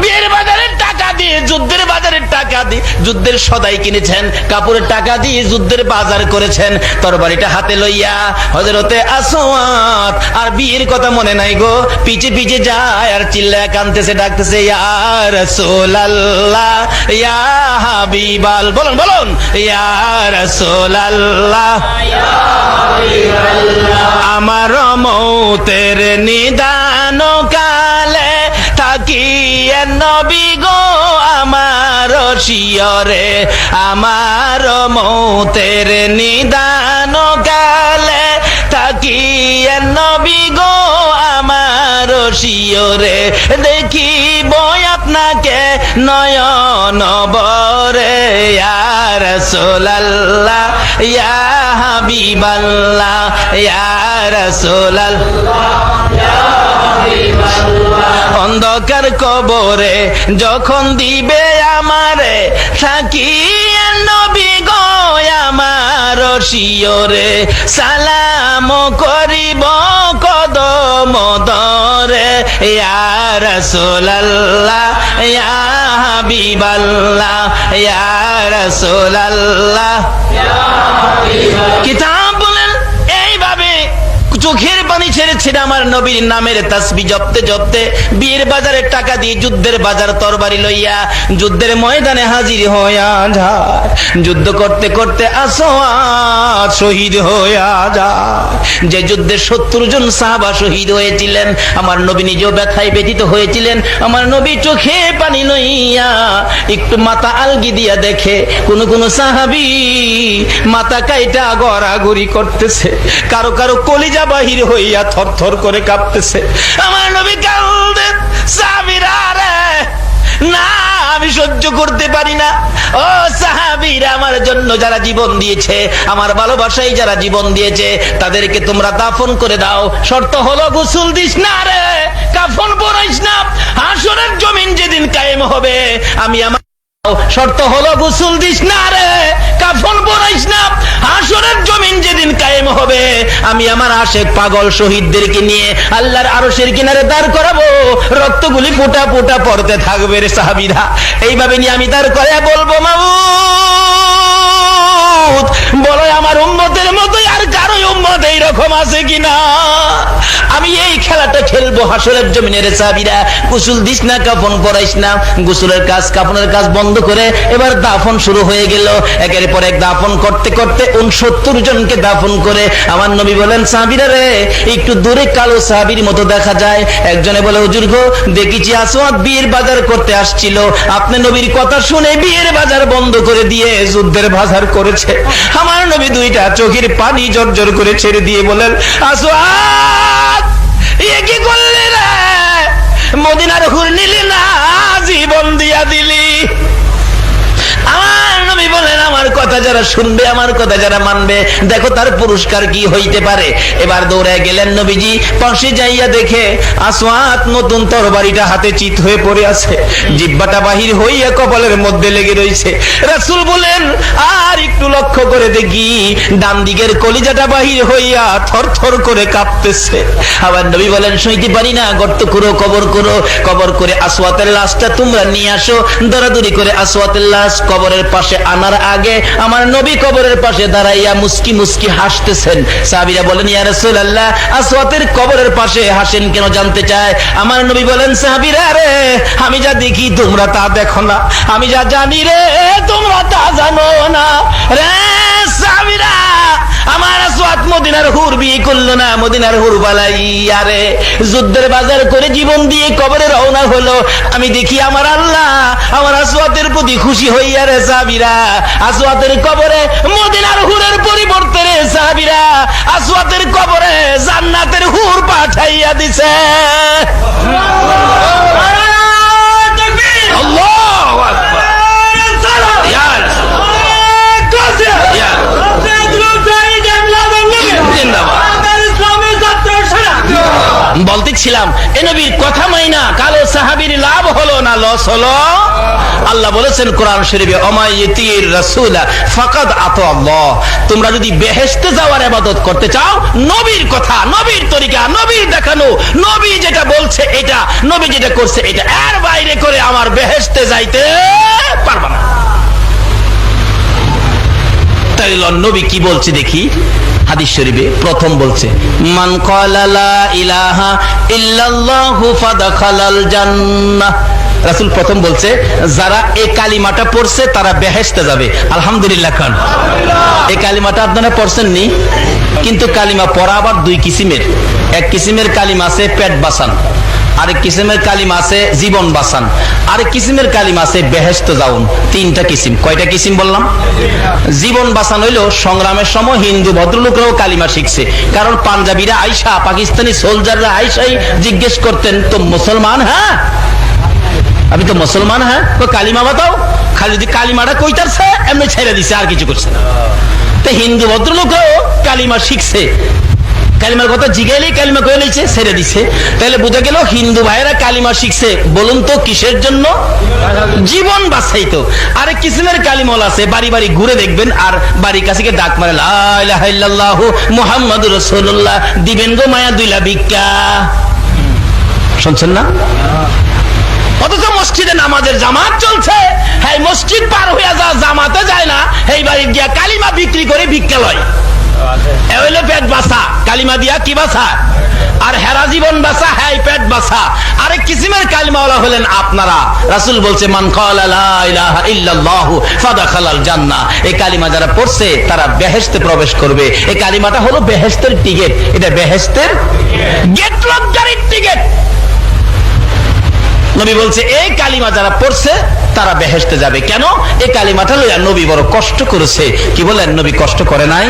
বিয়ের বাজারের টাকা দিয়ে, যুদ্ধের বাজারের টাকা দিয়ে যুদ্ধের সদাই কিনেছেন, কাপড়ের টাকা দিয়ে যুদ্ধের বাজার করেছেন। তরবারিটা হাতে লইয়া হযরতে আসওয়াত আর বিয়ের কথা মনে নাই গো, পিছে পিছে যায় আর চিল্লায় কাঁদতেছে, ডাকতেছে, ইয়া রাসূলুল্লাহ, ইয়া হাবিবাল, বলুন বলুন, ইয়া রাসূলুল্লাহ, ইয়া হাবিবাল্লাহ, আমার মৌতের নিদান কালে থাকিয়ে নবী গো আমার শিয়রে, আমার মৌতের নিদান কালে থাকিয়ে নবী গো আমার শিয়রে, দেখিব আপনাকে নয়ন বরে, ইয়া রাসূলুল্লাহ, ইয়া হাবিবাল্লাহ, ইয়া রাসূলুল্লাহ, ইয়া হাবিবাল্লাহ। অন্ধকার কবরে যখন দিবে আমারে থাকিয়ে নবী গো আমার শিয়রে, সালাম করিব কদম ধরে, ইয়া রাসূলুল্লাহ, ইয়া হাবিবাল্লাহ, ইয়া রাসূলুল্লাহ, ইয়া হাবিবাল্লাহ। কিতাব বলেন এইভাবে চোখের পানি ছেড়েছে আমার নবীর নামের তাসবিহ জপতে জপতে বিয়ের বাজারের টাকা দিয়ে যুদ্ধের বাজার তরবারি লইয়া যুদ্ধের ময়দানে হাজির হইয়া যায়। যুদ্ধ করতে করতে আসওয়াত শহীদ হইয়া যায়। যে যুদ্ধে ৭০ জন সাহাবা শহীদ হয়েছিলেন, আমার নবী নিজেও ব্যথায় ব্যথিত হয়েছিলেন। আমার নবী চোখে পানি লইয়া একটু মাথা আলগি দিয়া দেখে কোন কোন সাহাবী মাথা কাইটা গড়াগড়ি করতেছে, কারো কারো কলিজা বাহির হইয়া থরথর করে কাঁপতেছে। আমার নবী কাঁদেন, সাহাবীরা রে, না আমি সহ্য করতে পারি না। ও সাহাবীরা, আমার জন্য যারা জীবন দিয়েছে, আমার ভালোবাসায় যারা জীবন দিয়েছে, তাদেরকে তোমরা দাফন করে দাও। শর্ত হলো গোসল দিস না রে, কাফন পরাইস না। হাসরের জমিন যেদিন কায়েম হবে, আমি আমার শর্ত হলো গোসল দিস না রে, কাফন পরাইস না। হাসরের জমিন যেদিন কায়েম হবে, আমি আমার আশেক পাগল শহীদদেরকে নিয়ে আল্লাহর আরশের কিনারে দাঁড় করাবো, রক্তগুলি ফোঁটা ফোঁটা পড়তে থাকবে রে সাহাবীরা। এইভাবে নিয়ে আমি দাঁড় করে বলবো, মাবুদ বলো আমার উম্মতের মতোই আর কারো উম্মত এইরকম আছে কিনা? আমি এই খেলাটা খেলবো হাসরের জমিনে রে সাহাবীরা। গোসল দিস না, কাফন পরাইস না। গোসলের কাজ, কাফনের কাজ বন্ধ করে এবার দাফন শুরু হয়ে গেল। একের পর এক দাফন করতে করতে ৬৯ জনকে দাফন করে আমার নবী বলেন, সাহাবীরা রে, একটু দূরে কালো সাহাবীর মতো দেখা যায়। একজনে বলে, হুজুর গো, দেখেছি আসওয়াত বিয়ের বাজার করতে আসছিল, আপনি নবীর কথা শুনে বিয়ের বাজার বন্ধ করে দিয়ে যুদ্ধের বাজার করেছে। আমার নবী দুইটা চোখের পানি জর্জর করে ছেড়ে দিয়ে বলেন, আসওয়াত এ কি করলি রে? মদিনার হুর নিলি না, জীবন দিয়া দিলি। আমার নবী বলেন, আমার কথা যারা শুনবে, আমার কথা যারা মানবে, দেখো তার পুরস্কার কি হইতে পারে। এবার দৌড়ায় গেলেন নবীজি, পাশে যাইয়া দেখে আসওয়াত নতুন তরবারিটা হাতে চিত হয়ে পড়ে আছে, জিহ্বাটা বাহির হইয়া কপালের মধ্যে লেগে রয়েছে। রাসূল বলেন, আর একটু লক্ষ্য করে দেখি, ডান দিকের কলিজাটা বাহির হইয়া থরথর করে কাঁপতেছে। আবার নবী বলেন, সইতে পারি না, গর্ত করো, কবর করো, কবর করে আসওয়াতের লাশটা তোমরা নিয়ে আসো। দৌড়াদৌড়ি করে আসওয়াতের লাশ কবরের পাশে আনার আগে আমার নবী কবরের পাশে দাঁড়াইয়া মুস্কি মুস্কি হাসতেছেন। সাহাবীরা বলেন, ইয়া রাসূলুল্লাহ, আসওয়াতের কবরের পাশে হাসেন কেন জানতে চায়। আমার নবী বলেন, সাহাবীরা রে, আমি যা দেখি তোমরা তা দেখো না, আমি যা জানি রে তোমরা তা জানো না। রে সাহাবীরা, আমার আসওয়াত মদিনার হুর বিয়ে করলো না, মদিনার হুর বালাইয়া রে যুদ্ধের বাজার করে জীবন দিয়ে কবরে রওনা হলো। আমি দেখি আমার আল্লাহ আমার আসওয়াতের প্রতি খুশি হইয়া রে সাহাবীরা আসওয়াতের কবরে মদিনার হুরের পরিবর্তে রে সাহাবীরা আসওয়াতের কবরে জান্নাতের হুর পাঠাইয়া দিছে। আল্লাহু আকবার। বলতেছিলাম, এ নবীর কথা মাইনা কালো সাহাবীর লাভ হলো না লস হলো? আল্লাহ বলেছেন কোরআন শরীফে, অমাইয়িতির রাসূলা ফাকাদ আতা আল্লাহ। তোমরা যদি বেহেশতে যাওয়ার ইবাদত করতে চাও, নবীর কথা, নবীর তরিকা, নবীর দেখানো, নবী যেটা বলছে এটা, নবী যেটা করছে এটা, এর বাইরে করে আমার বেহেশতে যাইতে পারবে না। তাইলে নবী কি বলছে দেখি হাদিস শরীফে। প্রথম বলছে, মান ক্বালা লা ইলাহা ইল্লাল্লাহু ফাদাখালাল জান্নাহ। রাসূল প্রথম বলছে, যারা এই কালিমাটা পড়ছে তারা বেহেশতে যাবে। আলহামদুলিল্লাহ খান। এই কালিমাটা আপনারা পড়ছেন নি? কিন্তু কালিমা পড়া আবার দুই কিসিমের। এক কিসিমের কালিমা আছে পেট বাঁচান, আরেক কিসিমের কালিমা আছে জীবন বাঁচান, আরেক কিসিমের কালিমা আছে বেহেশত যাউন। তিনটা কিসিম। কয়টা কিসিম বললাম? জীবন বাঁচান হইলো সংগ্রামের সময় হিন্দু ভদ্রলোকরাও কালিমা শিখছে, কারণ পাঞ্জাবিরা আইসা, পাকিস্তানি সোলজাররা আইসাই জিজ্ঞেস করতেন, তো মুসলমান? হ্যাঁ, আমি তো মুসলমান। হ্যাঁ, তো কালিমা বাতাও। খালি যদি কালিমাটা কইতাছে এমনি ছেড়ে দিছে, আর কিছু করছে না। তো হিন্দু ভদ্রলোকরাও কালিমা শিখছে, কালিমার কথা জিগাইলেই কালিমা কয়ে নিচ্ছে, ছেড়ে দিচ্ছে। তাহলে বোঝা গেল হিন্দু ভাইয়েরা কালিমা শিখছে, বলুন তো কিসের জন্য? জীবন বাঁচাইতো। আরেক কিসিমের কালিমল আছে, বাড়ি বাড়ি ঘুরে দেখবেন আর বাড়ির কাছে গিয়ে ডাক মারে, লা ইলাহা ইল্লাল্লাহু মুহাম্মাদুর রাসূলুল্লাহ, দিবেন গো মায়া দুইলা ভিক্ষা। শুনছেন না? অথচ মসজিদে নামাজের জামাত চলছে, হ্যাঁ মসজিদ পার হইয়া যা জামাতে যায় না, এই বাড়ি গিয়া কালিমা বিক্রি করে ভিক্ষা লয়। পেট বাসা, কালিমা দিয়া কি বাসা? আর হেরা জীবন বাসা, হ্যাঁ পেট বাসা। আরেক কিসিমের কালিমাওয়ালা হলেন আপনারা। রাসূল বলছে, মান ক্বালা লা ইলাহা ইল্লাল্লাহু ফাদাখালাল জান্নাহ। এই কালিমা যারা পড়ছে তারা বেহেশতে প্রবেশ করবে। এই কালিমাটা হলো বেহেশতের টিকেট, এটা বেহেশতের গেট লজ্জারির টিকেট। নবী বলছে, এই কালিমা যারা পড়ছে তারা বেহেশতে যাবে। কেন? এই কালিমাটা লইয়া নবী বড় কষ্ট করেছে। কি বলেন, নবী কষ্ট করে নাই?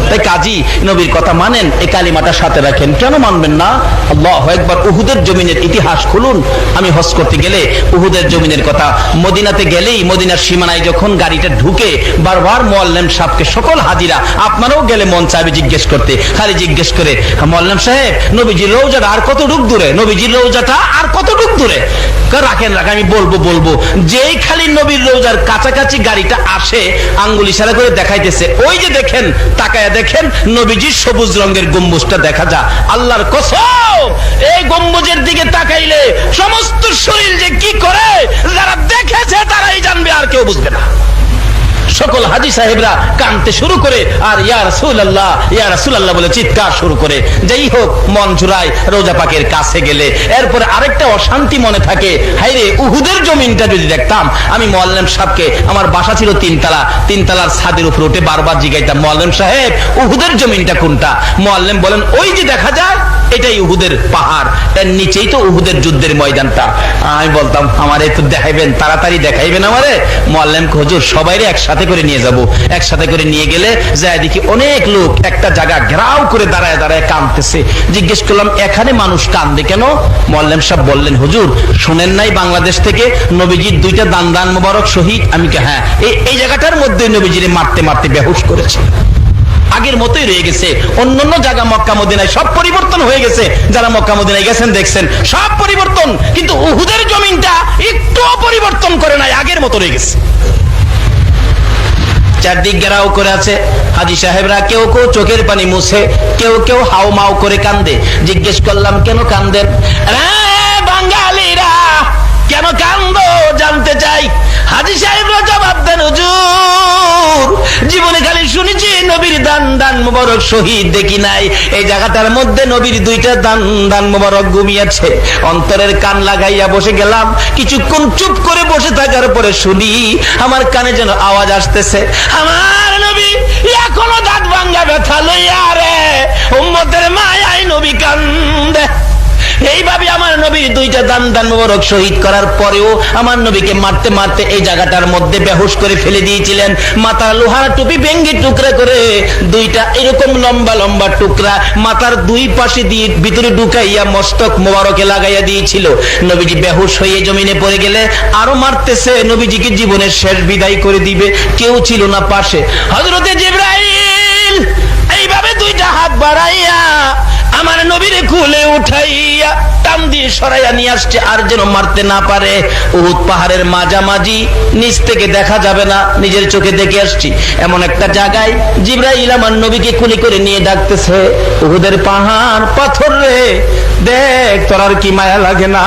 তাই কাজী নবীর কথা মানেন, এই কালিমাটা সাথে রাখেন। কেন মানবেন না? আল্লাহু আকবার। উহুদের জমিনের ইতিহাস খুলুন। আমি হজ করতে গেলে উহুদের জমিনের কথা, মদিনাতে গেলেই মদিনার সীমানায় যখন গাড়িটা ঢুকে বারবার মুআল্লিম সাহেবকে, সকল হাজিরা, আপনারাও গেলে মন চাইবে জিজ্ঞেস করতে, খালি জিজ্ঞেস করে, মুআল্লিম সাহেব নবীজির রওজাটা আর কতটুক দূরে? নবীজির রওজাটা আর কতটুক দূরে? রাখেন রাখেন, আমি বলবো। যেই খালি নবীর রওজার কাছাকাছি গাড়িটা আসে, আঙ্গুল ইশারা করে দেখাইতেছে, ওই যে দেখেন, তাকায়া দেখেন, নবীজির সবুজ রঙের গম্বুজটা দেখা যায়। আল্লাহর কসম, এই গম্বুজের দিকে তাকাইলে সমস্ত শরীর যে কি করে, যারা দেখেছে তারাই জানবে, আর কেউ বুঝবে না। সকল হাজী সাহেবরা কাঁদতে শুরু করে আর ইয়া রাসূলুল্লাহ, ইয়া রাসূলুল্লাহ বলে চিৎকার শুরু করে। যাই হোক, মন জুড়ায় রোজা পাকের কাছে গেলে। এরপরে আরেকটা অশান্তি মনে থাকে, হায়রে উহুদের জমিনটা যদি দেখতাম। আমি মুআল্লিম সাহেবকে, আমার বাসা ছিল তিনতলা, তিনতলার ছাদের উপর উঠে বারবার জিজ্ঞাইতাম, মুআল্লিম সাহেব উহুদের জমিনটা কোনটা? মুআল্লিম বলেন, ওই যে দেখা যায় এটাই উহুদের পাহাড়, এর নিচেই তো উহুদের যুদ্ধের ময়দানটা। আমি বলতাম আমারে তো দেখাইবেন, তাড়াতাড়ি দেখাইবেন আমারে। মোয়াল্লেম হুজুর সবাইরে একসাথে করে নিয়ে যাব। একসাথে করে নিয়ে গেলে যায় দেখি অনেক লোক একটা জায়গা ঘেরাও করে দাঁড়ায় দাঁড়ায় কাঁদতেছে। জিজ্ঞেস করলাম এখানে মানুষ কান্দে কেন? মোয়াল্লেম সাহেব বললেন হুজুর শুনেন নাই বাংলাদেশ থেকে নবীজির দুইটা দান মোবারক শহীদ? আমি হ্যাঁ, এই জায়গাটার মধ্যে নবীজিরে মারতে মারতে বেহুশ করেছে। আগের মতোই রয়ে গেছে। অন্যান্য জায়গা মক্কা মদিনায় সব পরিবর্তন হয়ে গেছে, যারা মক্কা মদিনায় গেছেন দেখছেন সব পরিবর্তন, কিন্তু উহুদের জমিনটা একটুও পরিবর্তন করে নাই, আগের মতো রয়ে গেছে। চারদিক ঘেরাও করে আছে। হাজী সাহেবরা কেউ কেউ চোখের পানি মুছে, কেউ কেউ হাও মাও করে কান্দে। জিজ্ঞেস করলাম কেন কান্দেন? বাঙালিরা কেন কান্দো জানতে চাই। হাজী সাহেবরা জবাব দেন হুজুর জীবনে খালি শুনেছি নবীর দান মোবারক শহীদ দেখি নাই। এই জায়গাটার মধ্যে নবীর দুইটা দান মোবারক ঘুমিয়েছে। অন্তরের কান লাগাইয়া বসে গেলাম। কিছুক্ষণ চুপ করে বসে থাকার পরে শুনি আমার কানে যেন আওয়াজ আসতেছে, আমার নবী এখনো দাঁত ভাঙ্গা ব্যথা লইয়া রে, উম্মতের মায়ায় নবী কান্দে। এইভাবে আমার নবীর দুইটা দান মোবারক শহীদ করার পরেও আমার নবীকে মারতে মারতে এই জায়গাটার মধ্যে বেহুশ করে ফেলে দিয়েছিলেন। মাথার লোহার টুপি ভেঙ্গে টুকরা করে দুইটা এরকম লম্বা লম্বা টুকরা মাথার দুই পাশে দিয়ে ভিতরে ঢুকাইয়া মস্তক মোবারকে লাগাইয়া দিয়েছিল। নবীজি বেহুশ হয়ে জমিনে পড়ে গেলে আরো মারতেছে, নবীজিকে জীবনের শেষ বিদায় করে দিবে। কেউ ছিল না পাশে। হযরতে জিবরাইল এইভাবে দুইটা হাত বাড়াইয়া আমার নবীরে কুলে উঠাইয়া টান দিয়ে সরাইয়া নিয়ে আসছে, আর যেন মারতে না পারে। উহুদ পাহাড়ের মাঝামাঝি, নিচ থেকে দেখা যাবে না, নিজের চোখে দেখে আসছি এমন একটা জায়গায় জিবরাইল আমার নবীকে কুলি করে নিয়ে ডাকতেছে, উহুদের পাহাড় পাথর রে, দেখ তোর আর কি মায়া লাগে না?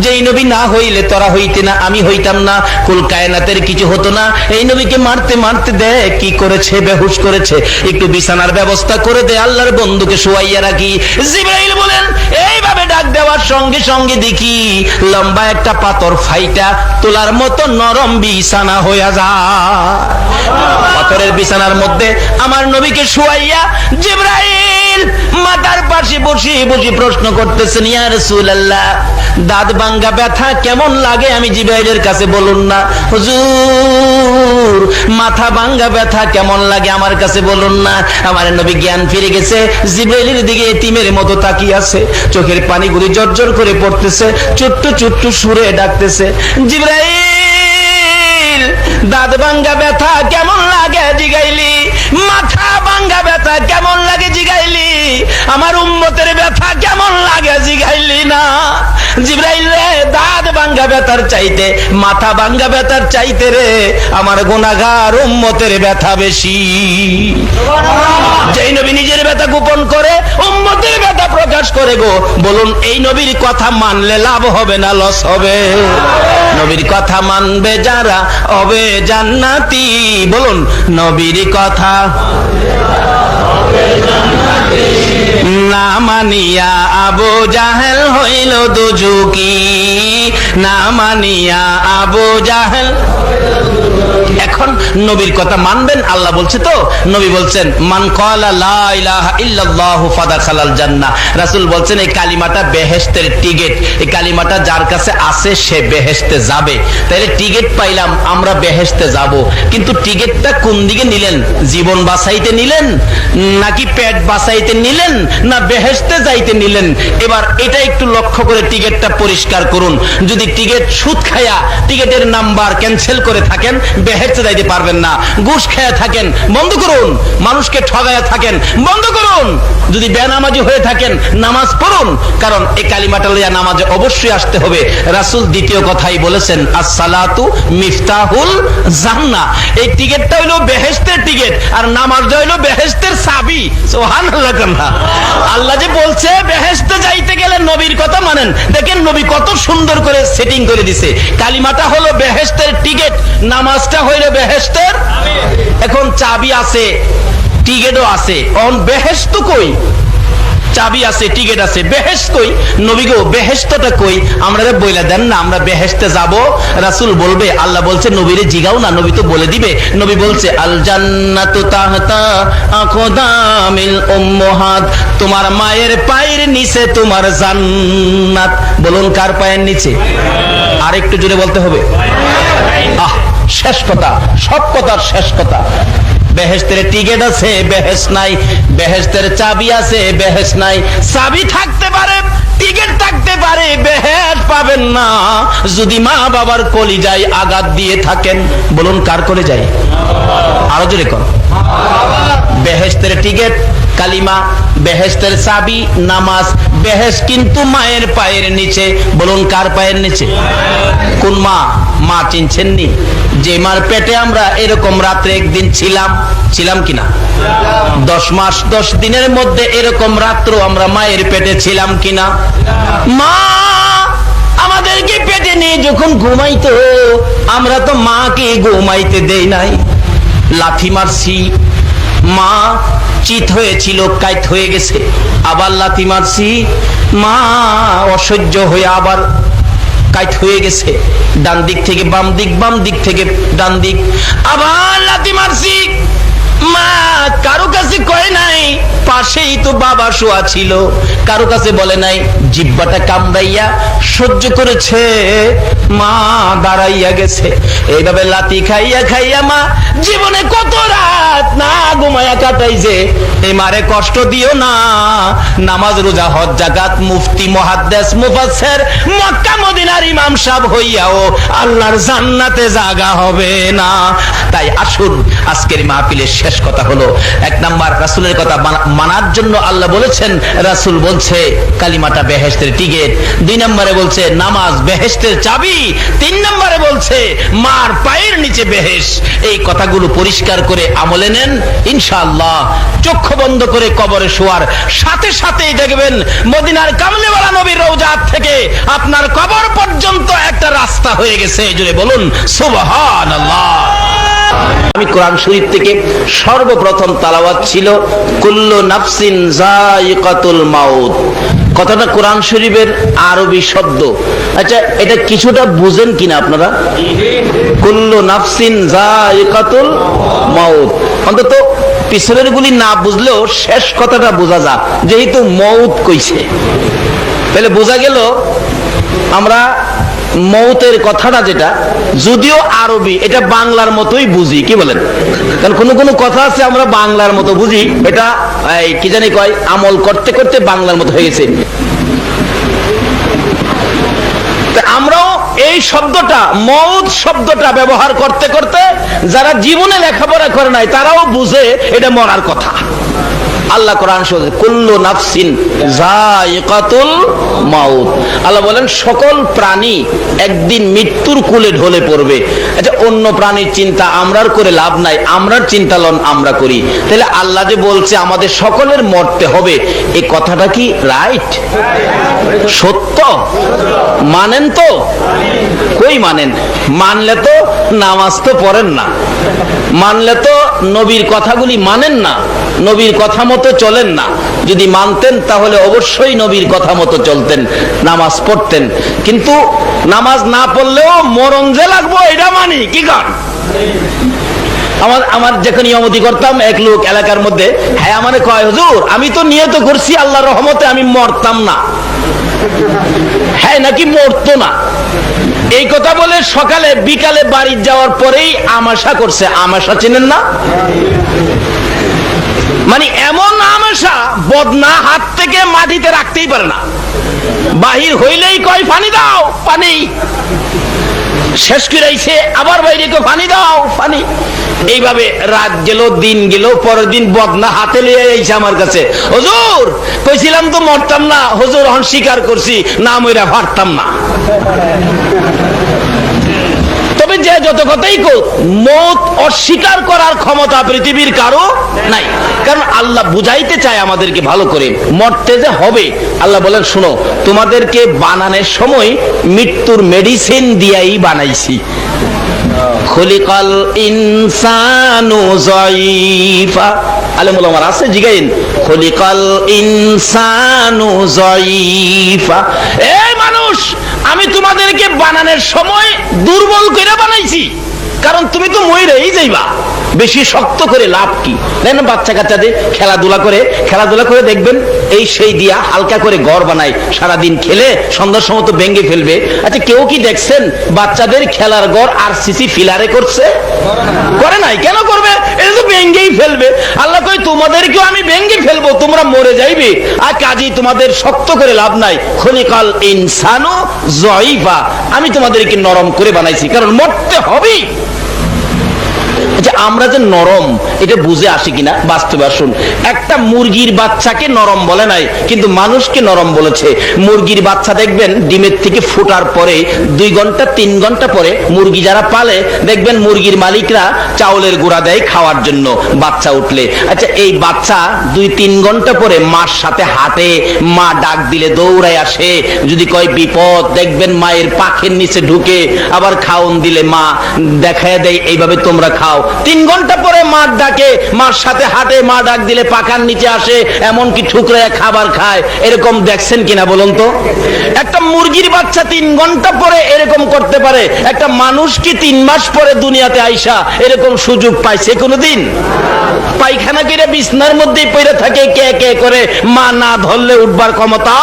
যেই নবী না হইলে তোরা হইতে না, আমি হইতাম না, কুল কায়নাতের কিছু হতো না। এই নবীকে মারতে মারতে দেখ কি করেছে, বেহুশ করেছে। একটু বিছানার ব্যবস্থা করে দে, আল্লাহর বন্ধুকে শোয়াইয়া রাখি। জিবরাইল বলেন এইভাবে ডাক দেওয়ার সঙ্গে সঙ্গে দেখি লম্বা একটা পাথর ফাইটা তোলার মতো নরম বিছানা হইয়া যায়। পাথরের বিছানার মধ্যে আমার নবীকে শোয়াইয়া জিবরাইল মাথার পাশে বসে বসে প্রশ্ন করতেছেন, ইয়া রাসূলুল্লাহ দাঁত ভাঙ্গা ব্যথা কেমন লাগে আমি জিবরাইলের কাছে বলুন না। হুজুর মাথা ভাঙ্গা ব্যথা কেমন লাগে আমার কাছে বলুন না। আমার নবী জ্ঞান ফিরে গেছে, জিবরাইলের দিকে এতিমের মতো তাকিয়ে আছে, চোখের পানিগুলি জর্জর করে পড়তেছে, ছোট্ট ছোট্ট সুরে ডাকতেছে, জিবরাইল দাঁত ভাঙ্গা ব্যথা কেমন লাগে জিগাইলি, মাথা ভাঙ্গা ব্যথা কেমন লাগে জিগাইলি, আমার উম্মতের ব্যথা কেমন লাগে জিগাইলি না। জিবরাইল রে দাঁত ভাঙ্গা ব্যথার চাইতে, মাথা ভাঙ্গা ব্যথার চাইতে রে আমার গুনাহগার উম্মতের ব্যথা বেশি। যেই নবী নিজের ব্যথা গোপন করে উম্মতের ব্যথা প্রকাশ করে গো, বলুন এই নবীর কথা মানলে লাভ হবে না লস হবে? নবীর কথা মানবে যারা হবে জান্নাতি। বলুন নবীর কথা না মানিয়া আবু জাহেল হইল দুজুকি, না মানিয়া আবু জাহেল। এখন নবীর কথা মানবেন, আল্লাহ বলছে তো, নবী বলছেন মান ক্বালা লা ইলাহা ইল্লাল্লাহু ফাদাখালাল জান্নাহ। রাসূল বলছেন এই কালিমাটা বেহেশতের টিকেট, এই কালিমাটা যার কাছে আছে সে বেহেশতে যাবে। তাহলে টিকেট পাইলাম, আমরা বেহেশতে যাব, কিন্তু টিকেটটা কোন দিকে নিলেন? জীবন বাঁচাইতে নিলেন, নাকি পেট বাঁচাইতে নিলেন, না বেহেশতে যাইতে নিলেন? এবার এটা একটু লক্ষ্য করে টিকেটটা পরিষ্কার করুন। যদি টিকেট সুদ খায়া টিকেটের নাম্বার ক্যান্সেল করে থাকেন বেহেশতে যাইতে পারবেন না। ঘুষ খায়া থাকেন বন্ধ করুন, মানুষকে ঠগায়া থাকেন বন্ধ করুন। যদি বেনামাজি হয়ে থাকেন নামাজ পড়ুন, কারণ এই কালিমাটা লইয়া নামাজে অবশ্যই আসতে হবে। রাসূল দ্বিতীয় কথাই বলেছেন আসসালাতু মিফতাহুল জান্নাহ। এই টিকেটটা হইলো বেহেশতের টিকেট, আর নামাজটা হইলো বেহেশতের চাবি। সুবহানাল্লাহ। আল্লাহ যে বলছে বেহেশতে যাইতে গেলে নবীর কথা মানেন, দেখেন নবী কত সুন্দর করে সেটিং করে দিছে। কালিমাটা হলো বেহেশতের টিকেট, নামাজটা হইলো বেহেশতের। এখন চাবি আছে, টিকেটও আছে, অন বেহেশত কই? চাবি আছে, টিকিট আছে, বেহেশত কই? নবী গো বেহেশতটা কই? আমরা বইলা দেন না, আমরা বেহেশতে যাব। রাসূল বলবে, আল্লাহ বলছে নবীরে জিগাও না, নবী তো বলে দিবে। নবী বলছে আল জান্নাতু তাহতা আকদামিল উম্মাহাত, তোমার মায়ের পায়ের নিচে তোমার জান্নাত। বলুন কার পায়ের নিচে? আর একটু জোরে বলতে হবে। আহ, শেষ কথা, সব কথার শেষ কথা। বেহেশতের টিকিট আছে, বেহেশত নাই। বেহেশতের চাবি আছে, বেহেশত নাই। চাবি থাকতে পারে, টিকিট থাকতে পারে, বেহেশত পাবেন না যদি মা বাবার কলিজায় আঘাত দিয়ে থাকেন। বলুন কার কলিজায়? আরো জোরে কর। বেহেশতের টিকিট কালিমা, বেহেশতের চাবি নামাজ। বেহেশত কিন্তু মায়ের পায়ের নিচে। বলুন কার পায়ের নিচে? কোন মা? মা চিনছেননি? যে মার পেটে আমরা এরকম রাত্রে একদিন ছিলাম কিনা? 10 মাস 10 দিনের মধ্যে এরকম রাত্র আমরা মায়ের পেটে ছিলাম কিনা? মা আমাদেরকে পেটে নিয়ে যখন ঘুমাইতো, আমরা তো মাকে ঘুমাইতে দেই নাই, লাথি মারছি। মা চিত হয়েছিল, কাইত হয়ে গেছে, আবার লাথি মারছি। মা অসহ্য হয়ে আবার কাইত হয়ে গেছে, ডান দিক থেকে বাম দিক, বাম দিক থেকে ডান দিক, আবার লাথি মারছি। মা কারো কাছে কয় নাই, পাশেই তো বাবা শোয়া ছিল, কারো কাছে বলে নাই। জিহ্বাটা কামড়াইয়া সহ্য করেছে, মা দাঁড়াইয়া গেছে। এইভাবে লাথি খাইয়া খাইয়া মা জীবনে কত রাত না ঘুমায়া কাটাইছে। এই মারে কষ্ট দিও না। নামাজ রোজা হজ যাকাত মুফতি মুহাদ্দিস মুফাসসির মক্কা মদিনার ইমাম সাহেব হইয়াও আল্লাহর জান্নাতে জায়গা হবে না। তাই আসুন, আজকের মাহফিলের শেষ কথা হলো, 1 নাম্বার রাসূলের কথা মানার জন্য আল্লাহ বলেছেন, রাসূল বলছে কালিমাটা বেহেশতের টিকিট। 2 নম্বরে বলছে নামাজ বেহেশতের চাবি। 3 নম্বরে বলছে মার পায়ের নিচে বেহেশত। এই কথাগুলো পরিষ্কার করে আমলে নেন, ইনশাআল্লাহ চক্ষু বন্ধ করে কবরে শোয়ার সাথে সাথেই দেখবেন মদিনার কামলিওয়ালা নবীর রওজা থেকে আপনার কবর পর্যন্ত একটা রাস্তা হয়ে গেছে। জোরে বলুন সুবহানাল্লাহ। আমি কোরআন শরীফ থেকে সর্বপ্রথম তেলাওয়াত ছিল কুল্লু নাফসিন যায়িকাতুল মাউত। কথাটা কোরআন শরীফের আরবি শব্দ। আচ্ছা, এটা কিছুটা বুঝেন কিনা আপনারা? কুল্লু নাফসিন যায়িকাতুল মাউত, অন্তত পিছনের গুলি না বুঝলেও শেষ কথাটা বোঝা যায়, যেহেতু মউত কইছে তাহলে বোঝা গেল আমরা মৌতের কথাটা যেটা যদিও আরবি, এটা বাংলার মতোই বুঝি। কি বলেন? কারণ কোন কোন কথা আছে আমরা বাংলার মতো বুঝি, এটা কি জানি কয় আমল করতে করতে বাংলার মতো হয়ে গেছে। আমরাও এই শব্দটা মৌত শব্দটা ব্যবহার করতে করতে যারা জীবনে লেখাপড়া করে নাই তারাও বুঝে এটা মরার কথা। আল্লাহ কোরআন শরীফে কুল্লু নাফসিন যায়িকাতুল মাউত, আল্লাহ বলেন সকল প্রাণী একদিন মৃত্যুর কুলে ঢলে পড়বে। আচ্ছা, অন্য প্রাণীর চিন্তা আমরার করে লাভ নাই, আমরার চিন্তা লন আমরা করি। তাহলে আল্লাহ যে বলছে আমাদের সকলের মরতে হবে, এই কথাটা কি রাইট? সত্য? মানেন তো? কই মানেন? মানলে তো নামাজ তো পড়েন না, মানলে তো নবীর কথাগুলি মানেন না, নবীর কথা মতো চলেন না। যদি মানতেন তাহলে অবশ্যই নবীর কথা মতো চলতেন, নামাজ পড়তেন। কিন্তু নামাজ না পড়লেও মরণ যে লাগবো এটা মানি। কি কারণ? আমার যখন ইমামতি করতাম এক লোক এলাকার মধ্যে, হ্যাঁ আমারে কয়, হুজুর আমি তো নিয়ত করছি আল্লাহর রহমতে আমি মরতাম না। হ্যাঁ নাকি মরতো না? এই কথা বলে সকালে বিকালে বাড়ি যাওয়ার পরেই আমাশা করছে। আমাশা চেনেন না? মানে এমন আমাশা বদনা হাত থেকে মাটিতে রাখতেই পারে না, বাহির হইলেই কয় পানি দাও, পানি শেষ করাইছে, আবার বাইরে কয় পানি দাও, পানি। এইভাবে রাত গেল, দিন গেল, পরের দিন বদনা হাতে লিয়ে আইছে আমার কাছে, হুজুর কইছিলাম তো মরতাম না, হুজুর এখন স্বীকার করছি না মইরা পারতাম না। তবে যে যত কথাই কো, মৌত অস্বীকার করার ক্ষমতা পৃথিবীর কারো নাই। কারণ আল্লাহ বুঝাইতে চায় আমাদেরকে ভালো করে, মরতে যে হবে। আল্লাহ বলেন শুনো, তোমাদেরকে বানানোর সময় মৃত্যুর মেডিসিন দিয়াই বানাইছি। খলিকাল ইনসানু যায়িফা, আলেম ওলামার আছে, জিগাইন। খুলিকাল ইনসানু যায়ীফা, এই মানুষ আমি তোমাদেরকে বানানোর সময় দুর্বল করে বানাইছি, কারণ তুমি তো মইরেই যাইবা, বেশি শক্ত করে লাভ কি? দেখেন বাচ্চা কাচ্চাদের খেলাধুলা করে দেখবেন এই সেই দিয়া হালকা করে ঘর বানায়, সারাদিন খেলে সন্ধ্যার সময় তো ভেঙে ফেলবে। আচ্ছা কেউ কি দেখছেন বাচ্চাদের খেলার ঘর আরসিসি ফিলারে করছে? করে নাই। কেন করবে? এটা তো ভেঙেই ফেলবে। আল্লাহ কই তোমাদেরকেও আমি ভেঙে ফেলবো, তোমরা মরে যাইবে, আর কাজেই তোমাদের শক্ত করে লাভ নাই। খলিকাল ইনসানু যায়ীফা, আমি তোমাদেরকে নরম করে বানাইছি, কারণ মরতে হবেই। আচ্ছা আমরা যে নরম এটা বুঝে আসি কিনা বাস্তবে আসুন। একটা মুরগির বাচ্চাকে নরম বলে নাই, কিন্তু মানুষকে নরম বলেছে। মুরগির বাচ্চা দেখবেন ডিমের থেকে ফোটার পরে 2 ঘন্টা 3 ঘন্টা পরে মুরগি যারা পালে দেখবেন মুরগির মালিকরা চাউলের গুঁড়া দেয় খাওয়ার জন্য বাচ্চা উঠলে। আচ্ছা এই বাচ্চা 2-3 ঘন্টা পরে মার সাথে হাঁটে, মা ডাক দিলে দৌড়ায় আসে, যদি কয় বিপদ দেখবেন মায়ের পাখের নিচে ঢুকে, আবার খাওন দিলে মা দেখায় দেয় এইভাবে তোমরা খাও। 3 ঘন্টা পরে মার ডাকে, মার সাথে হাঁটে, মা ডাক দিলে পাখার নিচে আসে, এমনকি ঠুকরায় খাবার খায়। এরকম দেখছেন কিনা বলুন তো? একটা মুরগির বাচ্চা 3 ঘন্টা পরে এরকম করতে পারে, একটা মানুষ কি 3 মাস পরে দুনিয়াতে আইসা এরকম সুযোগ পাইছে কোনোদিন? পায়খানা করে বিছনার মধ্যে পড়ে থাকে কে কে করে, মা না ধরলে উঠবার ক্ষমতা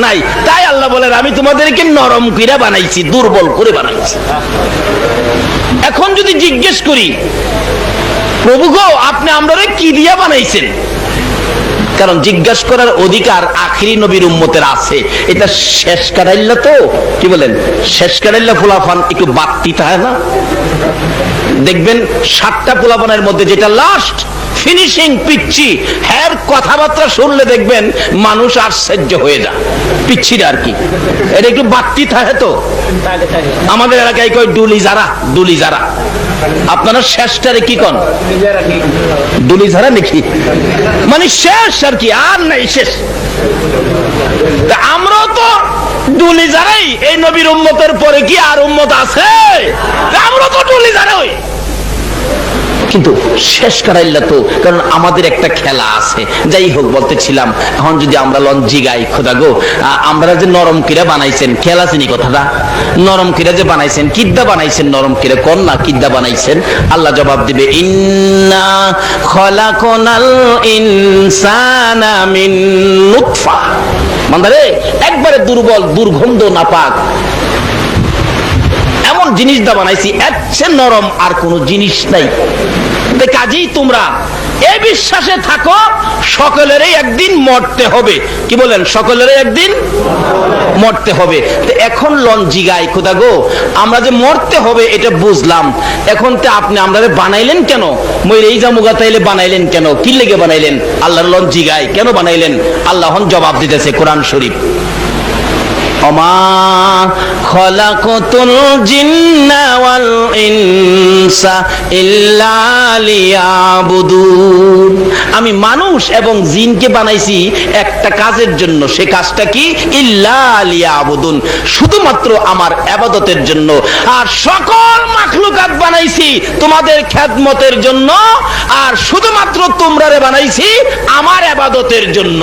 নাই। তাই আল্লাহ বলেন আমি তোমাদেরকে নরম করে বানাইছি, দুর্বল করে বানাইছি। এখন যদি জিজ্ঞেস করি প্রভু গো আপনি আমরারে কি দিয়া বানাইছেন, কারণ জিজ্ঞাসা করার অধিকার আখিরি নবীর উম্মতের আছে। এটা শেষ কাটাইল্লা তো কি বলেন, শেষ কাটাইল্লা ফুলাফান একটু বাড়তি থাকে না? দেখবেন 7টা ফুলাফানের মধ্যে যেটা লাস্ট ফিনিশিং পিচ্ছি, হ্যার কথাবার্তা শুনলে দেখবেন মানুষ আশ্চর্য হয়ে যায়। পিচ্ছিরা আর কি, এটা একটু বাড়তি থাকে তো। আমাদের এলাকায় কয় ডুলি যারা, আপনারা শেষটারে কি কন? ডুলি যারা নাকি, মানে শেষ আর কি, আর নাই শেষ। আমরাও তো ডুলি যারাই, এই নবীর উম্মতের পরে কি আর উম্মত আছে? আমরা তো ডুলি যারাই, কিন্তু শেষ কাটাইল্লা তো, কারণ আমাদের একটা খেলা আছে। যাই হোক বলতেছিলাম, এখন যদি আমরা লঞ্জি গাই খোদা গো আমরা যে নরম কিরা বানাইছেন, খেলা চিনি কথাটা, নরম কিরা যে বানাইছেন, কিদ্দা বানাইছেন নরম কিরা, কোন না কিদ্দা বানাইছেন? আল্লাহ জবাব দিবে ইন্না খলাকনাল ইনসানা মিন নুতফা। বান্দারে একবারে দুর্বল, দুর্গন্ধ, নাপাক এমন জিনিস দা বানাইছি, এর চেয়ে নরম আর কোন জিনিস নাই। কাজেই তোমরা এই বিশ্বাসে থাকো সকলেরই একদিন মরতে হবে। কি বলেন? সকলেরই একদিন মরতে হবে। তো এখন লঞ্জি গাই খোদা গো আমরা যে মরতে হবে এটা বুঝলাম, এখন তো আপনি আমরা বানাইলেন কেন? মইরেই জামুগা তাইলে বানাইলেন কেন? কি লেগে বানাইলেন? আল্লাহর লঞ্জি গাই কেন বানাইলেন? আল্লাহ জবাব দিতেছে কোরআন শরীফ, ওমা খলাকতুল জিন্না ওয়াল ইনসা ইল্লা লিয়াবুদুন। আমি মানুষ এবং জিনকে বানাইছি একটা কাজের জন্য, সে কাজটা কি? ইল্লা লিয়াবুদুন, শুধুমাত্র আমার ইবাদতের জন্য। আর সকল মাখলুকাত বানাইছি তোমাদের খেদমতের জন্য, আর শুধুমাত্র তোমরারে বানাইছি আমার ইবাদতের জন্য।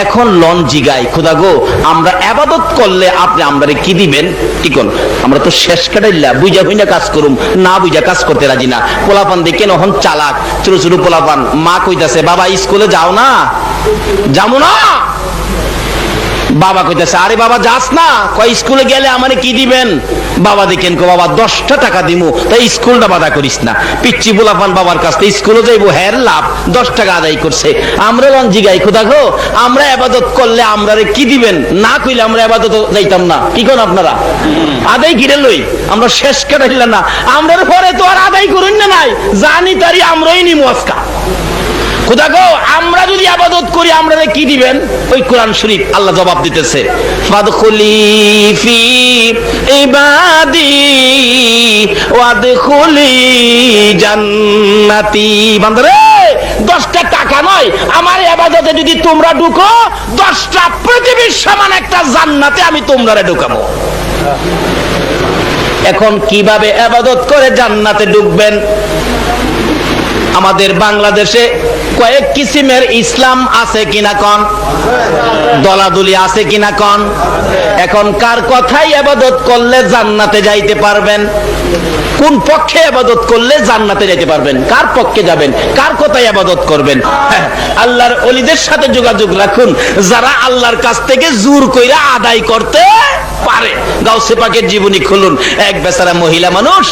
এখন লঞ্জি গাই খোদা গো আমরা ইবাদত করলে আপনি আমরারে কি দিবেন? কি কোন? আমরা তো শেষ কাটাইলা বুঝা হইনা কাজ করুম, না বুঝা কাজ করতে রাজি না। পোলাপান দেখে নহন চালাক, ছোট ছোট পোলাপান, মা কইতাছে বাবা স্কুলে যাও না, যাবো না। বাবা কইতাছে আরে বাবা যাস না, কয় স্কুলে গেলে আমারে কি দিবেন? বাবা দেখেন কো বাবা 10টা টাকা দিমু, তাই স্কুলটা বাধা করিস না। পিচ্চি পোলাপান বাবার কাছ থেকে স্কুলে যাইবো, হ্যার লাভ 10 টাকা আদায় করছে। আমরা লঞ্জি গাই খোদা গো আমরা ইবাদত করলে আমরারে কি দিবেন? না কইলে আমরা ইবাদত যাইতাম না। কি কোন আপনারা? আদায় গিরে লই আমরা শেষ কাটাইলা না, আমরার পরে তো আর আদায় করুন না, নাই জানি তারি আমরাই নিমু আজকা। খোদা গো আমরা যদি ইবাদত করি আমরারে কি দিবেন? ওই কোরআন শরীফ আল্লাহ জবাব দিতেছে ফাদখুলি ফি ইবাদি ওয়াদখুলি জান্নাতি। বান্দারে 10টা টাকা নয়, আমার ইবাদতে যদি তোমরা ঢুকো 10টা পৃথিবীর সমান একটা জান্নাতে আমি তোমরারে ঢুকাবো। এখন কিভাবে ইবাদত করে জান্নাতে ঢুকবেন? আমাদের বাংলাদেশে কয়েক কিসিমের ইসলাম আছে কিনা কন, দলাদলি আছে কিনা কন। এখন কার কথাই ইবাদত করলে জান্নাতে যাইতে পারবেন, কোন পক্ষে ইবাদত করলে জান্নাতে যাইতে পারবেন, কার পক্ষে যাবেন, কার কথাই ইবাদত করবেন? আল্লাহর ওলিদের সাথে যোগাযোগ রাখুন যারা আল্লাহর কাছ থেকে জোর কইরা আদায় করতে পারে। গাউসে পাকের জীবনী খুলুন, এক বেচারা মহিলা মানুষ,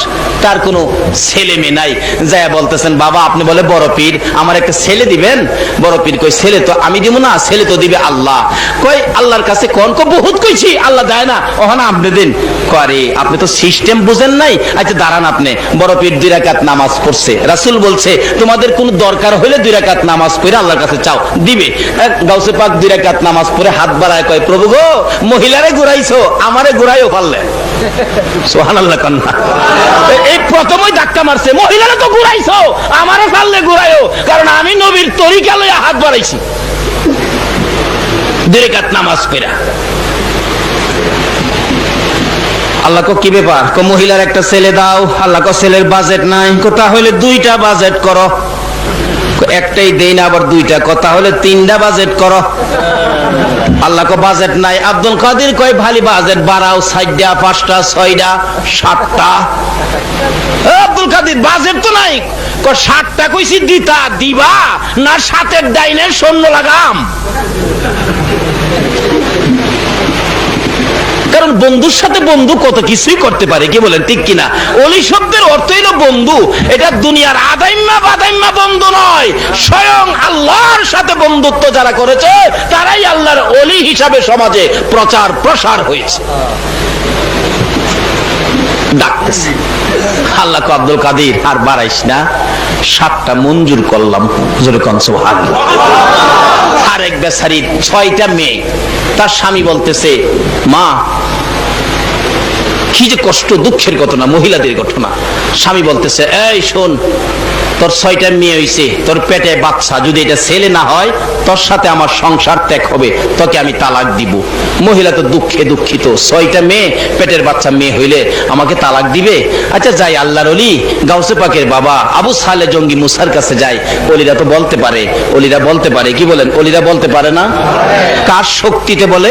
তার কোনো ছেলে মেয়ে নাই, যায় বলতেছেন বাবা আপনি বলে বড় পীর আমার একটা ছেলে দিবেন। বড় পীর কই ছেলে তো আমি দিব না, ছেলে তো দিবে আল্লাহ। কই আল্লাহর কাছে কোন কো বহুত কইছি আল্লাহ দেয় না, ওখানে আপনি দিন। করে আপনি তো সিস্টেম বুঝেন নাই। আচ্ছা দাঁড়ান, আপনি বড় পীর 2 রাকাত নামাজ পড়ছে, রাসূল বলছে তোমাদের কোনো দরকার হইলে 2 রাকাত নামাজ পড়ে আল্লাহর কাছে চাও, দিবে। গাউসে পাক 2 রাকাত নামাজ পড়ে হাত বাড়ায় কয় প্রভু গো মহিলারে ঘুরাইছো, আমারে ঘুরাইও পারলে। সুবহানাল্লাহ কন্যা এই প্রথমই ধাক্কা মারছে, মহিলারে তো ঘুরাইছো আমারে পারলে ঘুরাইও, কারণ আমি নবীর তরিকা লইয়া হাত বাড়াইছি 2 রাকাত নামাজ পড়া। আল্লাহ কো কি ব্যাপার? কো মহিলার একটা ছেলে দাও। আল্লাহ কো ছেলের বাজেট নাই। কো তাহলে 2টা বাজেট করো। একটাই দেই না আবার 2টা, কথা হলে 3টা বাজেট করো। আল্লাহ কো বাজেট নাই। আব্দুল কাদের কয় ভালি বাজেট বাড়াও, 4টা 5টা 6টা 7টা। আব্দুল কাদের বাজেট তো নাই। কো 7টা কইছি দিতা দিবা না 7এর ডাইনের সৈন্য লাগাম। কারণ বন্ধুর সাথে বন্ধু কত কিছুই করতে পারে, কি বলেন ঠিক কিনা? ওলি শব্দের অর্থ হলো বন্ধু। এটা দুনিয়ার আদাইম্মা বাদাইম্মা বন্ধু নয়, স্বয়ং আল্লাহর সাথে বন্ধুত্ব যারা করেছে তারাই আল্লাহর ওলি হিসাবে সমাজে প্রচার প্রসার হয়েছে। ডাকতেছে আল্লাহ কো আব্দুল কাদের আর বাড়াইস না, 7টা মঞ্জুর করলাম। জোরে কোন সুবহানাল্লাহ। আরেক বেচারি 6টা মেয়ে, তার স্বামী বলতেছে মা কি যে কষ্ট, দুঃখের ঘটনা, মহিলাদের ঘটনা। স্বামী বলতেছে এই শোন, তোর 6টা মেয়ে হইছে, তোর পেটে বাচ্চা, যদি এটা ছেলে না হয় তোর সাথে আমার সংসার ত্যাগ হবে, তোকে আমি তালাক দিব। মহিলা তো দুঃখে দুঃখিত, 6টা মেয়ে, পেটের বাচ্চা মেয়ে হইলে আমাকে তালাক দিবে। আচ্ছা যাই আল্লাহর ওলি গাউসে পাকের বাবা আবু সালে জঙ্গি মুসার কাছে যাই। ওলিরা তো বলতে পারে, ওলিরা বলতে পারে, কি বলেন? ওলিরা বলতে পারে না? কার শক্তিতে বলে?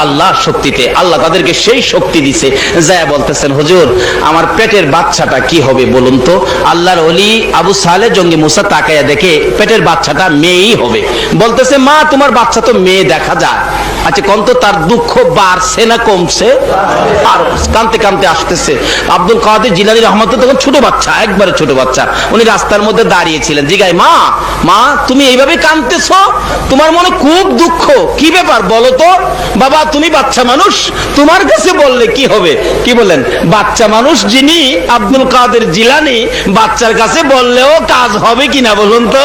আল্লাহর শক্তিতে। আল্লাহ তাদেরকে সেই শক্তি দিছে। যায় বলতেছেন হুজুর আমার পেটের বাচ্চাটা কি হবে বলুন তো। আল্লাহর ওলি আবু সালে জঙ্গি মুসা তাকায়া দেখে পেটের বাচ্চাটা মেয়েই হবে। বলতেছে মা তোমার বাচ্চা তো মেয়ে দেখা যায়। আচ্ছা কোন তো তার দুঃখ বাড়ছে না কমছে? আর কানতে কানতে আসতেছে। আব্দুল কাদের জিলানী রহমাতুল্লাহ তখন ছোট বাচ্চা, একবারে ছোট বাচ্চা, উনি রাস্তার মধ্যে দাঁড়িয়েছিলেন। জিগায় মা মা তুমি এইভাবে কানতেছো, তোমার মনে খুব দুঃখ, কি ব্যাপার বলো তো? বাবা তুমি বাচ্চা মানুষ, তোমার কাছে বললে কি হবে? কি বলেন? বাচ্চা মানুষ যিনি আব্দুল কাদের জিলানী, বাচ্চার কাছে বললেও কাজ হবে কিনা বলুন তো?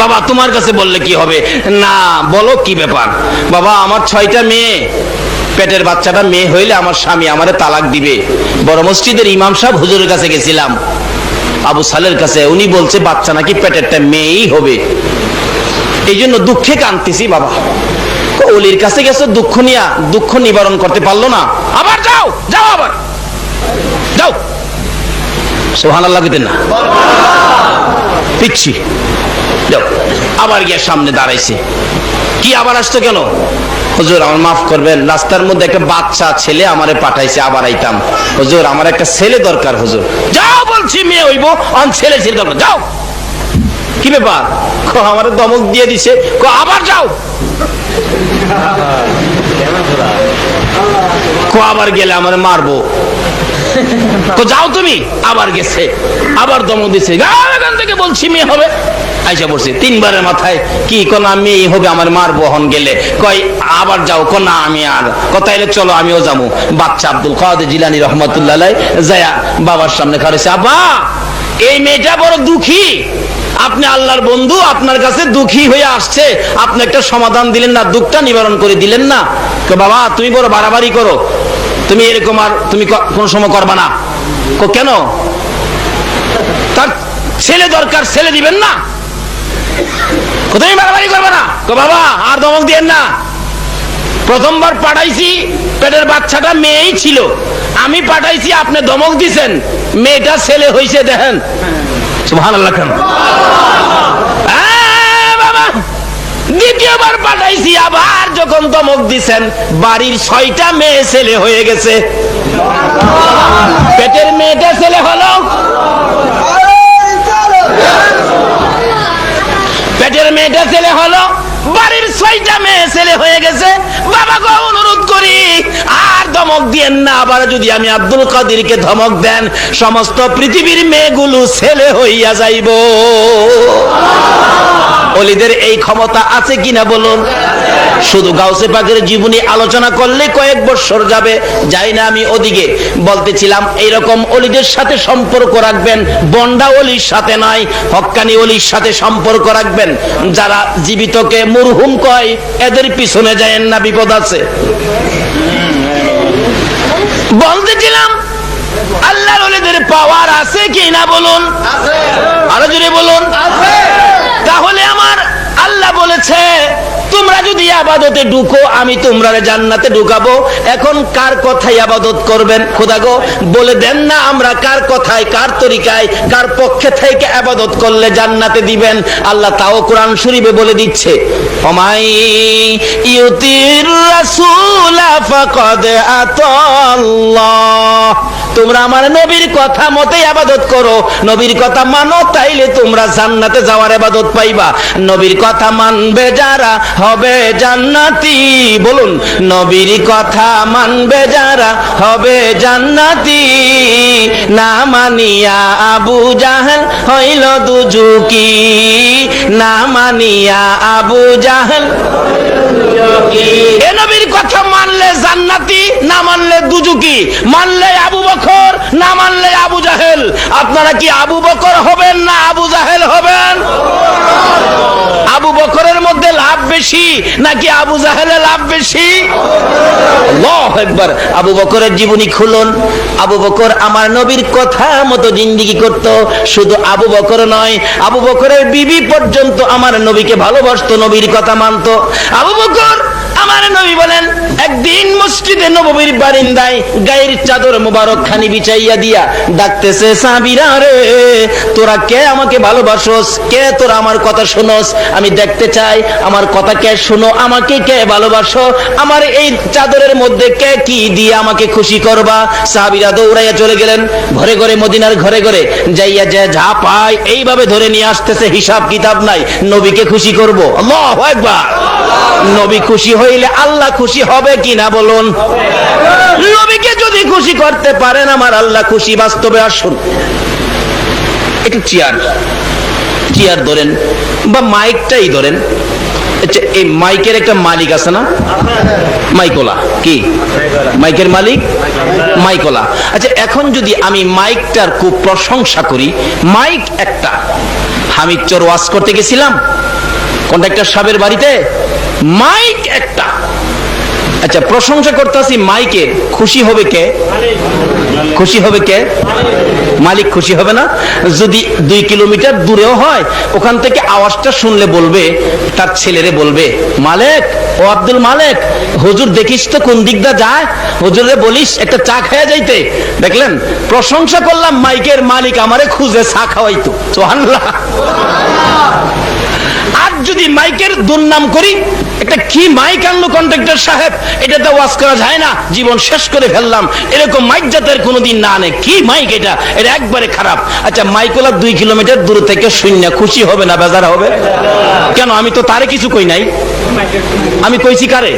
বাবা তোমার কাছে বললে কি হবে? না বলো কি ব্যাপার? বাবা আমার 6টা মেয়ে, পেটের বাচ্চাটা মেয়ে হইলে আমার স্বামী আমারে তালাক দিবে। বড় মসজিদের ইমাম সাহেব হুজুরের কাছে গেছিলাম, আবু সালের কাছে, উনি বলছে বাচ্চা নাকি পেটেরটা মেয়েই হবে, এই জন্য দুঃখে কাঁদতেছি। বাবা ওলির কাছে গেছো দুঃখ নিয়া, দুঃখ নিবারণ করতে পারলো না, আবার যাও যাও আবার যাও। সুবহানাল্লাহ কইতেন না? পিচ্ছি যাও। আবার গিয়ে সামনে দাঁড়াইছে। কি আবার আসতো কেন? হুজুর আমার মাফ করবেন, রাস্তার মধ্যে একটা বাচ্চা ছেলে আমারে পাঠাইছে, আবার আইতাম। হুজুর আমার একটা ছেলে দরকার। হুজুর যাও বলছি, মেয়ে হইব অন ছেলে ছেলে দরকার, যাও। কি ব্যাপার? আমার দমক দিয়ে দিছে, আবার যাও। আবার গেলে আমার মারবো, যাও তুমি। আবার গেছে, আবার দমক দিছে, এখান থেকে বলছি মেয়ে হবে। আইসা পড়ছে 3বারের মাথায়, কি কোন মেয়ে হবে আমার মারবো হন গেলে। কয় আবার যাও, কোন আমি আর কথা এলে চলো আমিও যাবো। বাচ্চা আব্দুল কাদের জিলানী রহমাতুল্লাহ যায়া বাবার সামনে খাড়েছে, আব্বা এই মেয়েটা বড় দুঃখী, আপনি আল্লাহর বন্ধু, আপনার কাছে দুঃখী হয়ে আসছে, আপনি একটা সমাধান দিলেন না, দুঃখটা নিবারণ করে দিলেন না। বাবা তুমি বড় বাড়াবাড়ি করো, তুমি এরকম আর তুমি কোন সময় করবা না। কেন? তার ছেলে দরকার, ছেলে দিবেন না, তুমি বাড়াবাড়ি করবে না। বাবা আর দমক দিয়েন না, প্রথমবার পাঠাইছি, পেটের বাচ্চাটা মেয়েই ছিল, আমি পাঠাইছি, আপনি ধমক দিছেন, মেয়েটা ছেলে হইছে, দেখেন সুবহানাল্লাহ। কেন বাবা দ্বিতীয়বার পাঠাইছি, আবার যখন ধমক দিছেন, বাড়ির 6টা মেয়ে ছেলে হয়ে গেছে। পেটের মেয়েটা ছেলে হলো, পেটের মেয়েটা ছেলে হলো, বাড়ির 6টা মেয়ে ছেলে হয়ে গেছে। বাবাকে অনুরোধ করি আর ধমক দিয়েন না, আবার যদি আমি আব্দুল কাদিরকে ধমক দেন, সমস্ত পৃথিবীর মেয়েগুলো ছেলে হইয়া যাইব। ওলিদের এই ক্ষমতা আছে কিনা বলুন? শুধু গাউসে পাকের জীবনী আলোচনা করলে কয়েক বছর যাবে, যাই না আমি ওদিকে। বলতেছিলাম এইরকম ওলিদের সাথে সম্পর্ক রাখবেন, বন্ডা ওলির সাথে নয়, হক্কানি ওলির সাথে সম্পর্ক রাখবেন। যারা জীবিতকে মুরহুম কয়, এদের পিছনে যায়েন না, বিপদ আছে। বলতেছিলাম আল্লাহর ওলিদের পাওয়ার আছে কিনা বলুন? আরো জোরে বলুন। তাহলে আমার আল্লাহ বলেছে, তোমরা যদি ইবাদতে ঢুকো, আমি তোমরা জান্নাতে ঢুকাবো। এখন কার কথায় ইবাদত করবেন? খোদা গো বলে দেন না, আমরা কার কথায়, কার তরিকায়, কার পক্ষে থেকে ইবাদত করলে জান্নাতে দিবেন। আল্লাহ তাও কোরআন শরীফে বলে দিচ্ছে, ওমাই ইউতির রাসূলা ফাকাদ আতাল্লাহ। তোমরা আমার নবীর কথা মতে ইবাদত করো, নবীর কথা মানো, তাইলে তোমরা জান্নাতে যাওয়ার ইবাদত পাইবা। নবীর কথা মানবে যারা হবে জান্নাতি। বলুন, নবীর কথা মানবে যারা হবে জান্নাতি। না মানিয়া আবু জাহেল হইল দুজুকি, না মানিয়া আবু জাহেল। এ নবীর কথা মানলে জান্নাতি, না মানলে দুজুকি। মানলে আবু বকর, না মানলে আবু জাহেল। আপনারা কি আবু বকর হবেন না আবু জাহেল হবেন? আবু বকরের মধ্যে লাভ বেশি নাকি আবু জাহেলের লাভ বেশি? আল্লাহু আকবার। আবু বকরের জীবনী খুলুন। আবু বকর আমার নবীর কথা মতো জিন্দেগি করত। শুধু আবু বকর নয়, আবু বকরের বিবি পর্যন্ত আমার নবীকে ভালোবাসতো, নবীর কথা মানতো। আবু বকর আমার নবী বলেন, একদিন মসজিদে নববীর বারিন্দায় গায়ের চাদর মোবারক খানি বিছাইয়া দিয়া ডাকতেছে, সাহাবীরা রে, তোরা কে আমাকে ভালোবাসোস? কে তোরা আমার কথা শোনোস? আমি দেখতে চাই আমার কথা কে শোনো, আমাকে কে ভালোবাসো, আমার এই চাদরের মধ্যে কে কি দিয়ে আমাকে খুশি করবা? সাহাবীরা দৌড়াইয়া চলে গেলেন ঘরে ঘরে, মদিনার ঘরে ঘরে যাইয়া যে যা পায় এইভাবে ধরে নিয়ে আসতেছে, হিসাব কিতাব নাই, নবীকে খুশি করব। আল্লাহু আকবার। নবী খুশি হইলে আল্লাহ খুশি হবে কিনা বলুন? নবীকে যদি খুশি করতে পারেন আমার আল্লাহ খুশি। বাস্তবে আসুন, একটু চেয়ার ধরেন বা মাইকটাই ধরেন। আচ্ছা, এই মাইকের একটা মালিক আছে না? মাইকোলা। কি মাইকের মালিক? মাইকোলা। আচ্ছা, এখন যদি আমি মাইকটার খুব প্রশংসা করি, মাইক একটা, হামিদচর ওয়াজ করতে গেছিলাম কন্ট্রাক্টর সাহেবের বাড়িতে, মাইক একটা। আচ্ছা, প্রশংসা করতেছি মাইকের, খুশি হবে কে? খুশি হবে কে? মালিক খুশি হবে না? যদি 2 কিলোমিটার দূরেও হয়, ওখান থেকে আওয়াজটা শুনলে বলবে, তার ছেলেরে বলবে, মালিক, ও আব্দুল মালিক, হুজুর দেখিস তো কোন দিকটা যায়, হুজুরে বলিস একটা চা খাইয়া যাইতে। দেখলেন, প্রশংসা করলাম মাইকের, মালিক আমারে খুঁজে চা খাওয়াইতো। সুবহানাল্লাহ। আর যদি মাইকের দুর্নাম করি, একটা কি মাইক আনলো কন্ট্রাক্টর সাহেব, এটাতে ওয়াজ করা যায় না, জীবন শেষ করে ফেললাম, এরকম মাইক যাদের কোনোদিন না আনে, কি মাইক এটা, এটা একবারে খারাপ। আচ্ছা, মাইকওয়ালা 2 কিলোমিটার দূর থেকে শূন্য খুশি হবে না বেজার হবে? কেন? আমি তো তারে কিছু কই নাই, আমি কইছি কারে?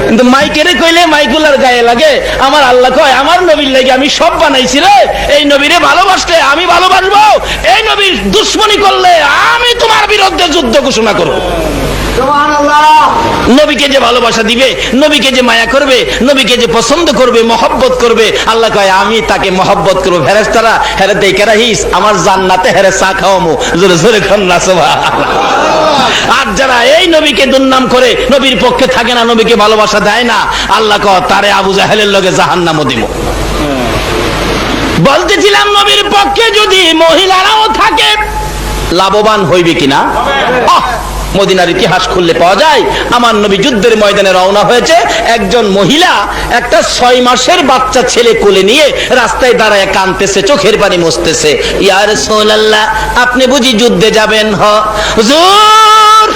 কিন্তু মাইকেরে কইলে মাইকওয়ালার গায়ে লাগে। আমার আল্লাহ কয়, আমার নবীর লাগে আমি সব বানাইছি রে, এই নবীরে ভালোবাসলে আমি ভালোবাসবো, এই নবীর দুশ্মনী করলে আমি তোমার বিরুদ্ধে যুদ্ধ ঘোষণা করব। নবীকে যে ভালোবাসা দিবে, নবীকে যে মায়া করবে, নবীকে যে পছন্দ করবে, মহব্বত করবে, আল্লাহ কয় আমি তাকে মহব্বত করবো। ফেরেশতারা হেরে দেখে রাখিস, আমার জান্নাতে হেরে চা খাওয়ামু। জোরে জোরে খান না সুবহানাল্লাহ। আর যারা এই নবীকে দুর্নাম করে, নবীর পক্ষে থাকে না, নবীকে ভালোবাসা দেয় না, আল্লাহ কয় তারে আবু জাহেলের লগে জাহান্নামে দিব। বলতেছিলাম, নবীর পক্ষে যদি মহিলারাও থাকে লাভবান হইবে কিনা? মদিনার ইতিহাস খুললে পাওয়া যায় আমার নবী যুদ্ধের ময়দানে রওনা হয়েছে, একজন মহিলা একটা 6 মাসের বাচ্চা ছেলে কোলে নিয়ে রাস্তায় দাঁড়ায় কাঁদতেছে, চোখের পানি মুছতেছে। ইয়া রাসূলুল্লাহ, আপনি বুঝি যুদ্ধে যাবেন? হুজুর,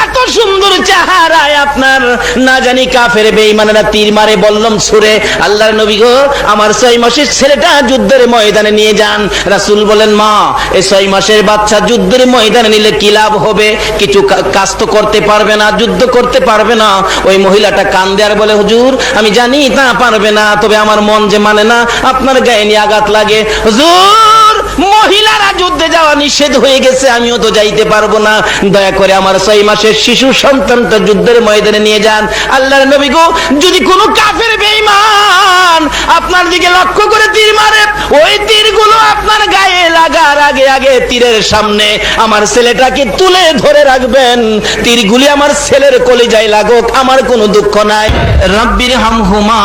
এত সুন্দর চেহারায় আপনার, না জানি কাফের বেঈমানেরা তীর মারে বল্লম ছুড়ে। আল্লাহর নবী গো, আমার 6 মাসের ছেলেটা যুদ্ধের ময়দানে নিয়ে যান। রাসূল বলেন, মা, এই 6 মাসের বাচ্চা যুদ্ধের ময়দানে নিলে কি লাভ হবে? কিছু কাজ তো করতে পারবে না, যুদ্ধ করতে পারবে না। ওই মহিলাটা কান্দে আর বলে, হুজুর, আমি জানি তা পারবে না, তবে আমার মন যে মানে না, আপনার গায়ে নিয়ে আঘাত লাগে। হুজুর, মহিলারা যুদ্ধে যাওয়া নিষেধ হয়ে গেছে, আমিও তো যাইতে পারবো না, দয়া করে আমার 6 মাসের শিশু সন্তানটা যুদ্ধের ময়দানে নিয়ে যান। আল্লাহর নবী গো, যদি কোনো কাফের বেঈমান আপনার দিকে লক্ষ্য করে তীর মারে, ওই তীরগুলো আপনার গায়ে লাগার আগে আগে তীরের সামনে আমার ছেলেটাকে তুলে ধরে রাখবেন। তীরগুলি আমার ছেলের কলিজায় লাগুক, আমার কোনো দুঃখ নাই। রাব্বির হামহুমা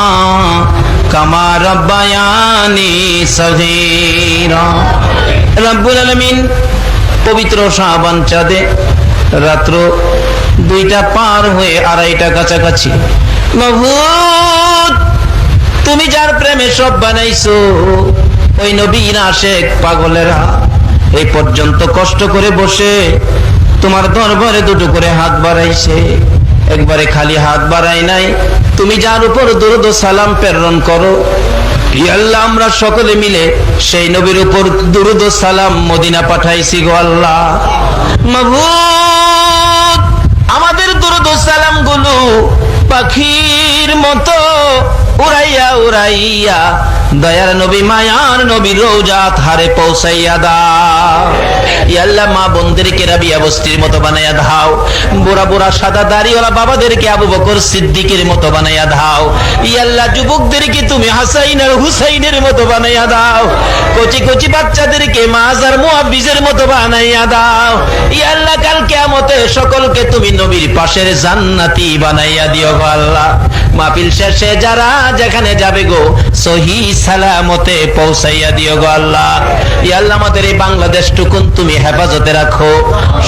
কামা রাব্বায়ানি সগীরা। রব্বুল আলামিন পবিত্র শাবান চাঁদে রাত্র 2টা পার হয়ে 2:30টা কাছাকাছি, মাবুদ, তুমি যার প্রেমে সব বানাইছো, ওই নবীর আশিক পাগলেরা এই পর্যন্ত কষ্ট করে বসে তোমার দরবারে দুটো করে হাত বাড়াইছে, একবারে খালি হাত বাড়াই নাই। তুমি যার উপর দরুদ ও সালাম প্রেরণ করো, ইয়া আল্লাহ, আমরা সকলে মিলে সেই নবীর উপর দরুদ ও সালাম মদিনা পাঠাইছি গো আল্লাহ। মাবুদ, আমাদের দরুদ ও সালাম গুলো পাখির মতো উড়াইয়া উড়াইয়া দয়ার নবী মায়ার নবীর রওজাত হারে পৌঁছাইয়া দাও। ইয়া আল্লাহ, মা বোনদেরকে রাবিয়া বস্তির মতো বানাইয়া দাও, বুড়া বুড়া সাদা দাড়িওয়ালা বাবাদেরকে আবু বকর সিদ্দিকের মতো বানাইয়া দাও। ইয়া আল্লাহ, যুবকদেরকে তুমি হাসাইন আর হুসাইনের মতো বানাইয়া দাও, কচি কচি বাচ্চাদেরকে মাজ আর মুআব্বিজের মতো বানাইয়া দাও। ইয়া আল্লাহ, কাল কিয়ামতে সকলকে তুমি নবীর পাশের জান্নাতি বানাইয়া দিও গো আল্লাহ। মাহফিল শেষে যারা যেখানে যাবে গো, সহি সালামতে পৌঁছাইয়া দিও গো আল্লাহ। ইয়া আল্লাহ, আমাদের এই বাংলাদেশ টুকুন তুমি হেফাজতে রাখো,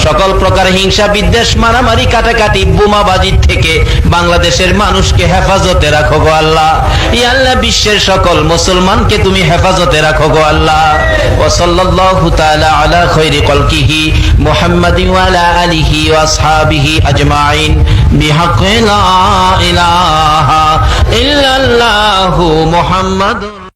সকল প্রকার হিংসা বিদ্বেষ মারামারি কাটাকাটি বোমাবাজির থেকে বাংলাদেশের মানুষকে হেফাজতে রাখো গো আল্লাহ। ইয়া আল্লাহ, বিশ্বের সকল মুসলমানকে তুমি হেফাজতে রাখো গো আল্লাহ। ওয়া সাল্লাল্লাহু তাআলা আলা খায়রি খালকিহি মুহাম্মাদিন ওয়া আলা আলিহি ওয়া আসহাবিহি আজমাইন বিহাক্কি লা ইলাহা ইল্লাল্লাহু মুহাম্মাদুর